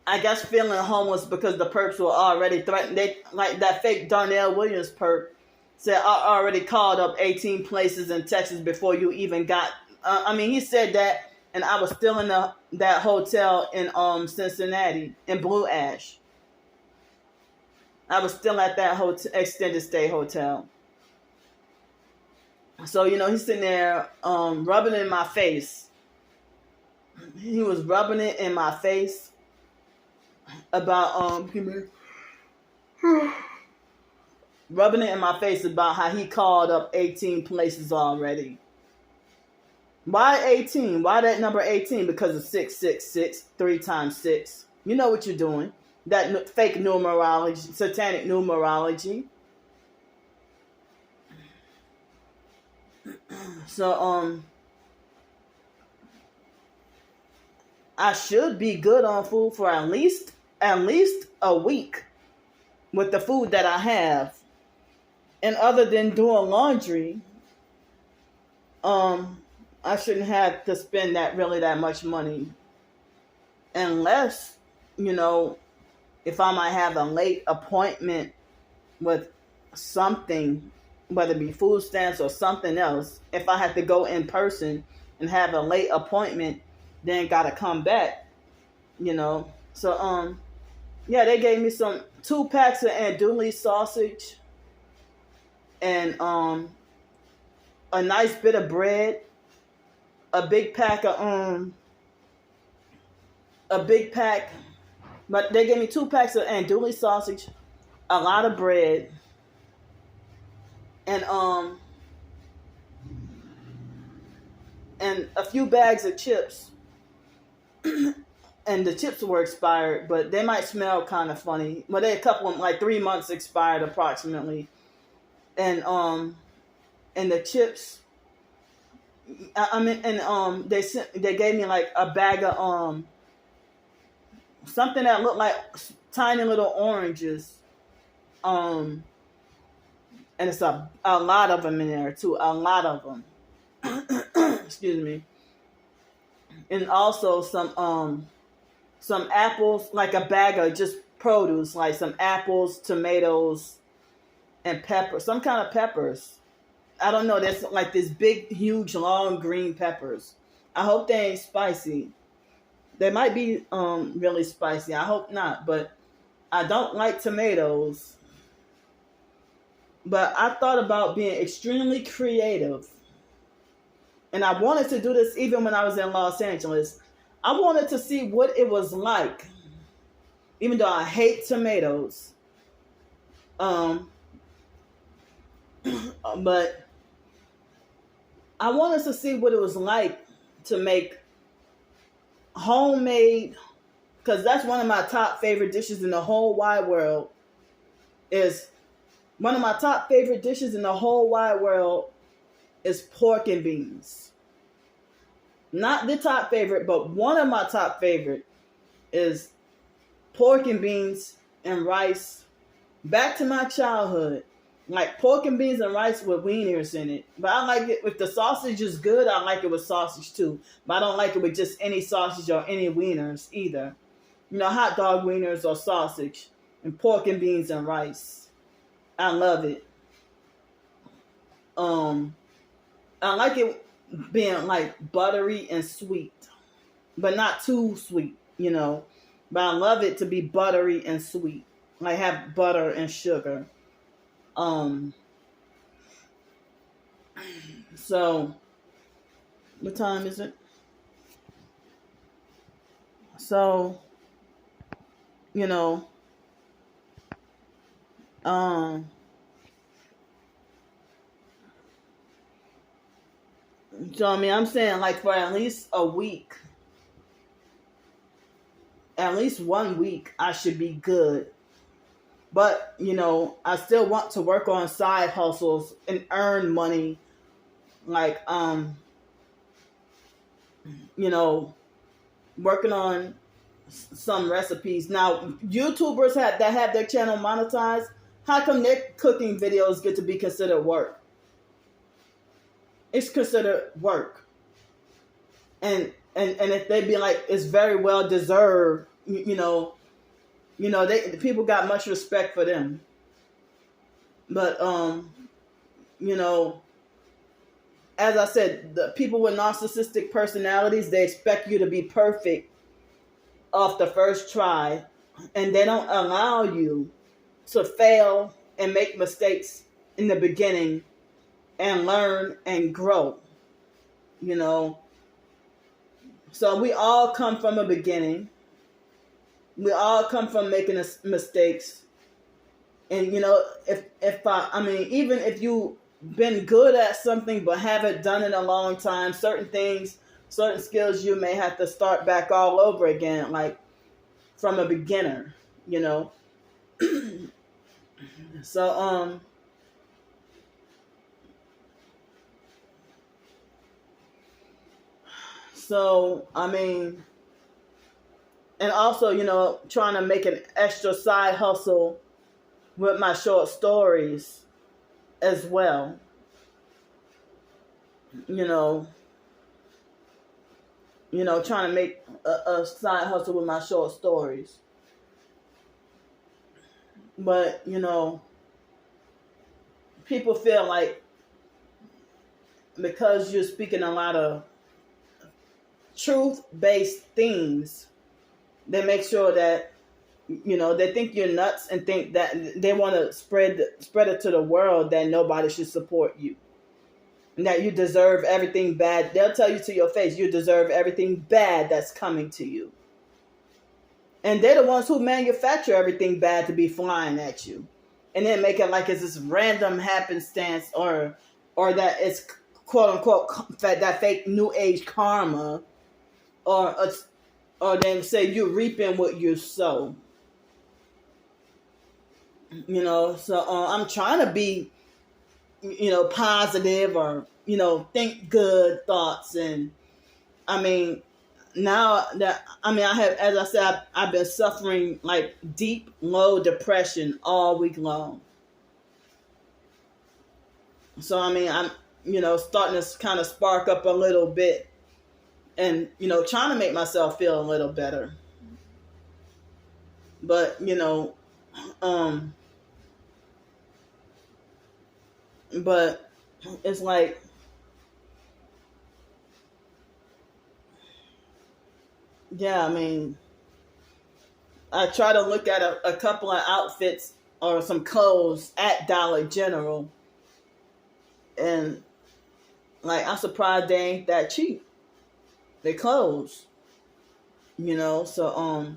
I guess feeling homeless because the perps were already threatened. They, like that fake Darnell Williams perp said, I already called up 18 places in Texas before you even got. He said that, and I was still in that hotel in Cincinnati in Blue Ash. I was still at that hotel, extended stay hotel. So he's sitting there rubbing it in my face. He was rubbing it in my face about rubbing it in my face about how he called up 18 places already. Why 18? Why that number 18? Because of 666, 3 times 6. You know what you're doing. That fake numerology, satanic numerology. So, I should be good on food for at least a week with the food that I have. And other than doing laundry, I shouldn't have to spend that much money, unless, you know, if I might have a late appointment with something, whether it be food stamps or something else. If I have to go in person and have a late appointment, then gotta come back, you know. So yeah, they gave me some 2 packs of andouille sausage and a nice bit of bread, a big pack of a big pack, but they gave me 2 packs of andouille sausage, a lot of bread, and a few bags of chips. And the chips were expired, but they might smell kind of funny. But they a couple of, like 3 months expired approximately. And the chips, I mean, and they gave me like a bag of something that looked like tiny little oranges. And it's a lot of them in there too, a lot of them. Excuse me. And also some apples, like a bag of just produce, like some apples, tomatoes, and peppers, some kind of peppers. I don't know. There's like this big, huge, long green peppers. I hope they ain't spicy. They might be really spicy. I hope not, but I don't like tomatoes. But I thought about being extremely creative. And I wanted to do this even when I was in Los Angeles. I wanted to see what it was like, even though I hate tomatoes. But I wanted to see what it was like to make homemade, because that's one of my top favorite dishes in the whole wide world. Is one of my top favorite dishes in the whole wide world is pork and beans. Not the top favorite, but one of my top favorite is pork and beans and rice. Back to my childhood. Like pork and beans and rice with wieners in it. But I like it, if the sausage is good, I like it with sausage too. But I don't like it with just any sausage or any wieners either. You know, hot dog wieners or sausage. And pork and beans and rice. I love it. I like it being like buttery and sweet. But not too sweet, you know. But I love it to be buttery and sweet. Like have butter and sugar. So, what time is it? So, you know, so I mean, I'm saying like for at least a week, at least 1 week, I should be good. But, you know, I still want to work on side hustles and earn money. Like, you know, working on some recipes. Now, YouTubers that have their channel monetized, how come their cooking videos get to be considered work? It's considered work. And if they be like, it's very well deserved, you know, people got much respect for them. But you know, as I said, the people with narcissistic personalities, they expect you to be perfect off the first try, and they don't allow you to fail and make mistakes in the beginning and learn and grow. You know, so we all come from a beginning. We all come from making mistakes. And, you know, I mean, even if you've been good at something but haven't done it in a long time, certain skills, you may have to start back all over again, like from a beginner, you know. So, I mean, And also, trying to make an extra side hustle with my short stories as well. You know, trying to make a side hustle with my short stories. But, people feel like because you're speaking a lot of truth-based things, they make sure that, they think you're nuts and think that they want to spread it to the world that nobody should support you. And that you deserve everything bad. They'll tell you to your face, you deserve everything bad that's coming to you. And they're the ones who manufacture everything bad to be flying at you. And then make it like it's this random happenstance or that it's quote unquote that fake new age karma, or then say you're reaping what you sow. So I'm trying to be, positive, or, think good thoughts. And I mean, now that, I have, as I said, I've been suffering like deep, low depression all week long. So, I'm, starting to kind of spark up a little bit and, trying to make myself feel a little better. But, but it's like, yeah, I try to look at a couple of outfits or some clothes at Dollar General, and like, I'm surprised they ain't that cheap. They clothes, so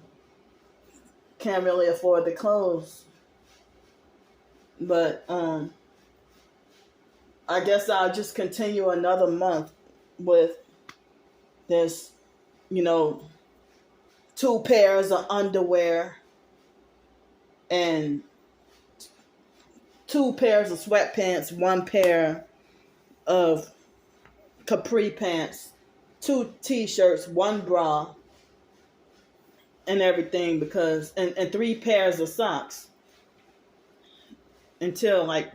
can't really afford the clothes. But I guess I'll just continue another month with this, 2 pairs of underwear and 2 pairs of sweatpants, 1 pair of capri pants, 2 t-shirts, 1 bra, and everything, because and 3 pairs of socks, until like,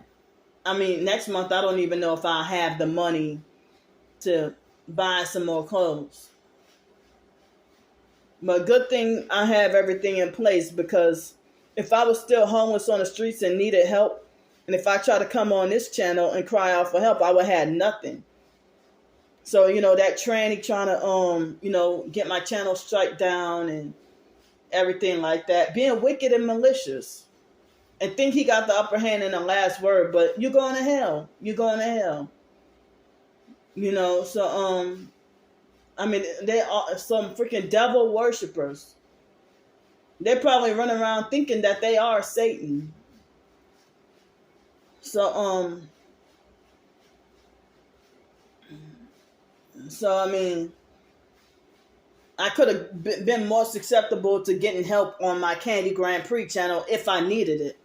next month I don't even know if I have the money to buy some more clothes. But good thing I have everything in place, because if I was still homeless on the streets and needed help, and if I try to come on this channel and cry out for help, I would have nothing. So, that tranny trying to, get my channel strike down and everything like that, being wicked and malicious, and think he got the upper hand in the last word, but you're going to hell. You're going to hell. So, they are some freaking devil worshippers. They probably run around thinking that they are Satan. So, I could have been more susceptible to getting help on my Candy Grand Prix channel if I needed it,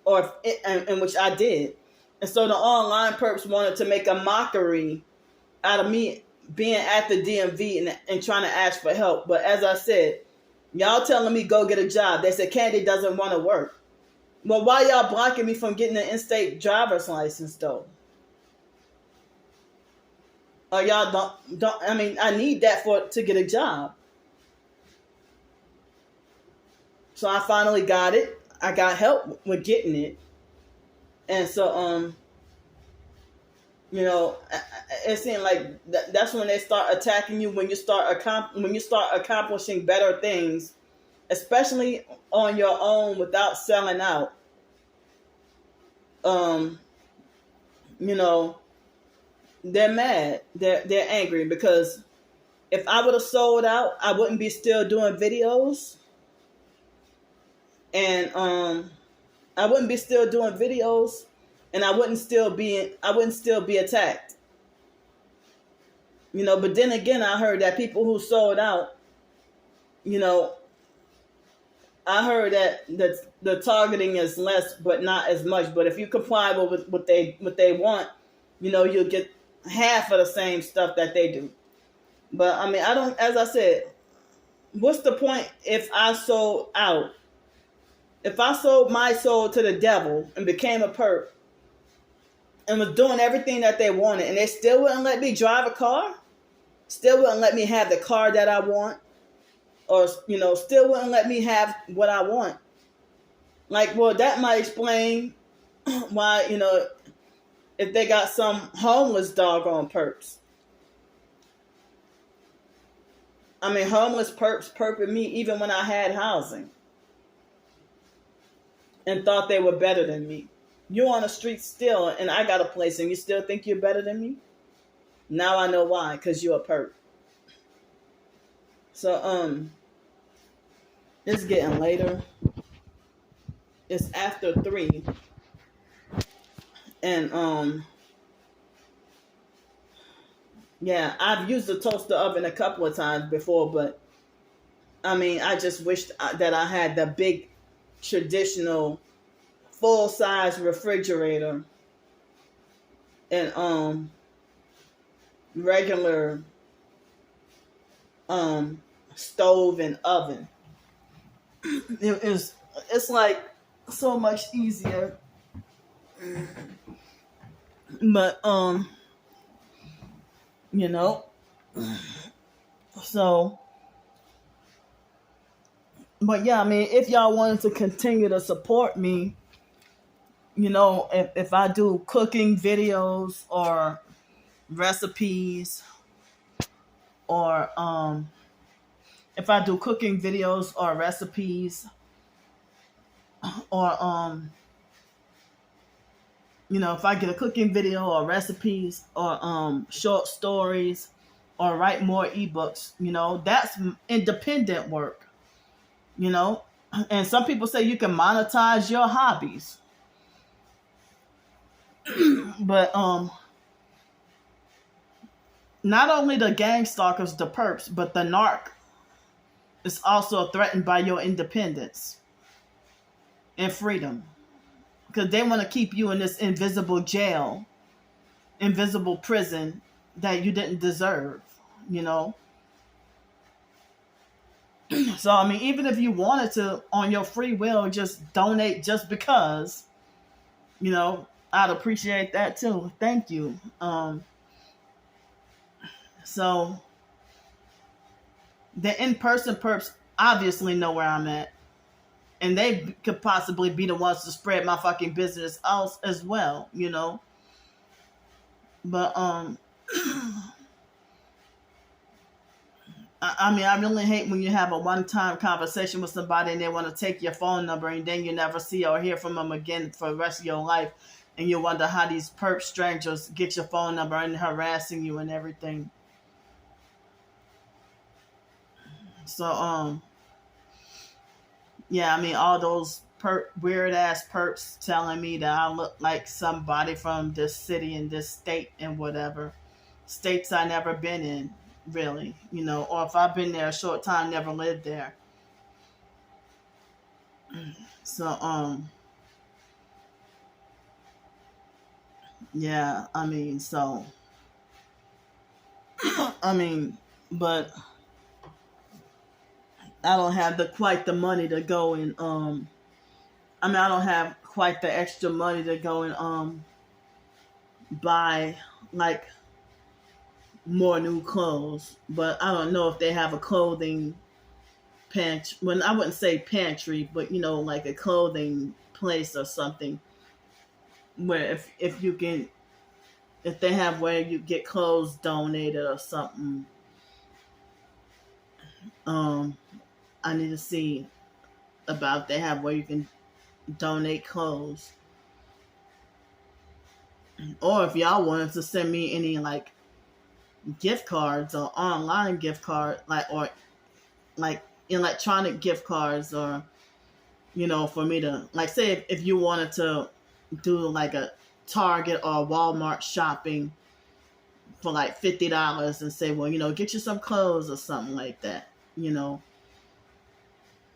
or in which I did. And so the online perps wanted to make a mockery out of me being at the DMV and trying to ask for help. But as I said, y'all telling me go get a job. They said Candy doesn't want to work. Well, why y'all blocking me from getting an in-state driver's license though? Or y'all don't I need that to get a job. So I finally got it. I got help with getting it. And so it seemed like that's when they start attacking you, when you start accomplishing better things, especially on your own without selling out. They're mad. They're angry, because if I would have sold out, I wouldn't be still doing videos. And I wouldn't be still doing videos, and I wouldn't still be attacked. But then again, I heard that people who sold out, I heard that the targeting is less, but not as much. But if you comply with what they want, you'll get half of the same stuff that they do. But I don't, as I said, what's the point if I sold out? If I sold my soul to the devil and became a perp and was doing everything that they wanted, and they still wouldn't let me drive a car, still wouldn't let me have the car that I want, or still wouldn't let me have what I want. Like, well, that might explain why, if they got some homeless doggone perps. I mean, homeless perps perping me even when I had housing and thought they were better than me. You're on the street still, and I got a place, and you still think you're better than me? Now I know why, because you're a perp. So, it's getting later. It's after 3. And, yeah, I've used the toaster oven a couple of times before, but, I mean, I just wished that I had the big, traditional, full-size refrigerator and, regular, stove and oven. It's like so much easier. But so, but yeah, I mean, if y'all wanted to continue to support me, if I do cooking videos or recipes, or if I do cooking videos or recipes, or if I get a cooking video or recipes or short stories or write more ebooks, that's independent work, and some people say you can monetize your hobbies. But not only the gang stalkers, the perps, but the narc is also threatened by your independence and freedom, because they want to keep you in this invisible jail, invisible prison that you didn't deserve, So, I mean, even if you wanted to, on your free will, just donate just because, I'd appreciate that too. Thank you. So, the in-person perps obviously know where I'm at. And they could possibly be the ones to spread my fucking business out as well, But, I mean, I really hate when you have a one-time conversation with somebody and they want to take your phone number and then you never see or hear from them again for the rest of your life. And you wonder how these perp strangers get your phone number and harassing you and everything. So, yeah, I mean, all those weird-ass perps telling me that I look like somebody from this city and this state and whatever. States I never been in, really, or if I've been there a short time, never lived there. So, yeah, I mean, so, I mean, but I don't have quite the money to go and, I mean, I don't have quite the extra money to go and, buy, like, more new clothes, but I don't know if they have a clothing pantry. Well, I wouldn't say pantry, but like a clothing place or something where if you can, if they have where you get clothes donated or something. I need to see about if they have where you can donate clothes, or if y'all wanted to send me any like gift cards or online gift card, or electronic gift cards, or for me to, like, say if you wanted to do like a Target or Walmart shopping for like $50 and say, well, get you some clothes or something like that,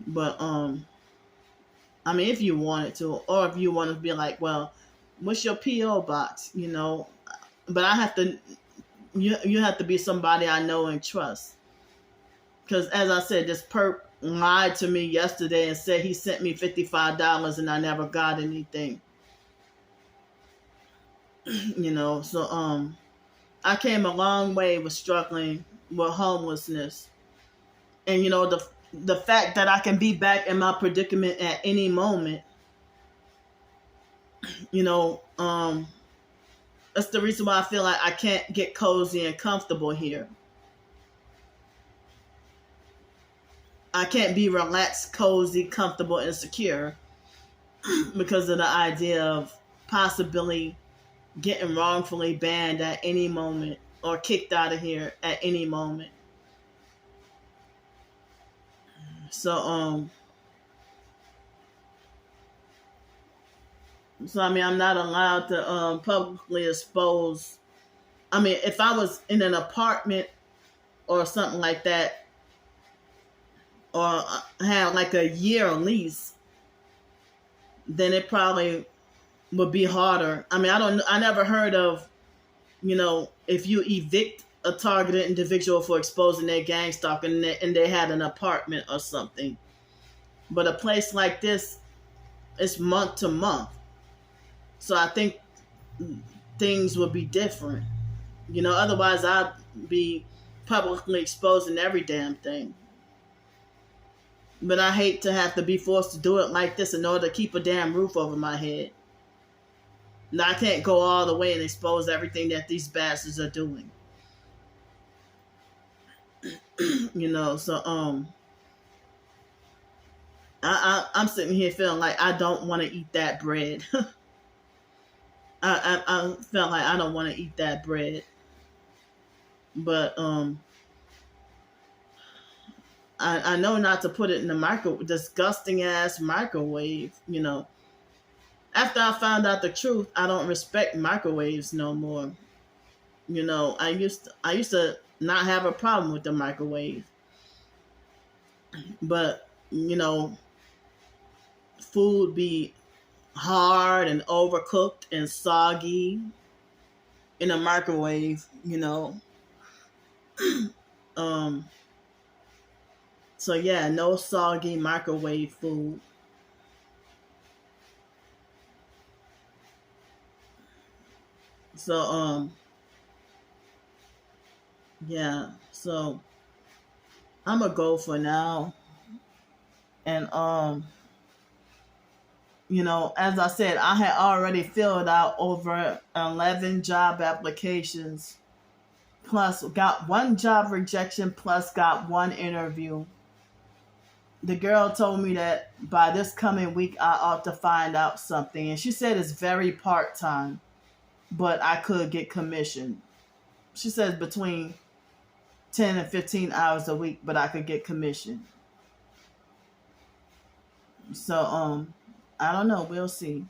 but I mean, if you wanted to, or if you want to be like, well, what's your PO box, but I have to, you have to be somebody I know and trust. Because as I said, this perp lied to me yesterday and said he sent me $55 and I never got anything. So I came a long way with struggling with homelessness. And the fact that I can be back in my predicament at any moment, that's the reason why I feel like I can't get cozy and comfortable here. I can't be relaxed, cozy, comfortable, and secure because of the idea of possibly getting wrongfully banned at any moment or kicked out of here at any moment. So I mean, I'm not allowed to publicly expose. I mean, if I was in an apartment or something like that, or had like a year lease, then it probably would be harder. I mean, I never heard of, if you evict a targeted individual for exposing their gang stalking and they had an apartment or something. But a place like this, it's month to month. So I think things would be different. Otherwise I'd be publicly exposing every damn thing. But I hate to have to be forced to do it like this in order to keep a damn roof over my head. Now I can't go all the way and expose everything that these bastards are doing. So I'm sitting here feeling like I don't want to eat that bread. I felt like I don't want to eat that bread. But I know not to put it in the disgusting ass microwave. After I found out the truth, I don't respect microwaves no more. I used to not have a problem with the microwave, but food be hard and overcooked and soggy in a microwave. So yeah, no soggy microwave food. So yeah, so I'm gonna go for now. And as I said, I had already filled out over 11 job applications, plus got one job rejection, plus got one interview. The girl told me that by this coming week I ought to find out something, and she said it's very part-time, but I could get commission. She says between 10 and 15 hours a week, but I could get commission. So I don't know, we'll see.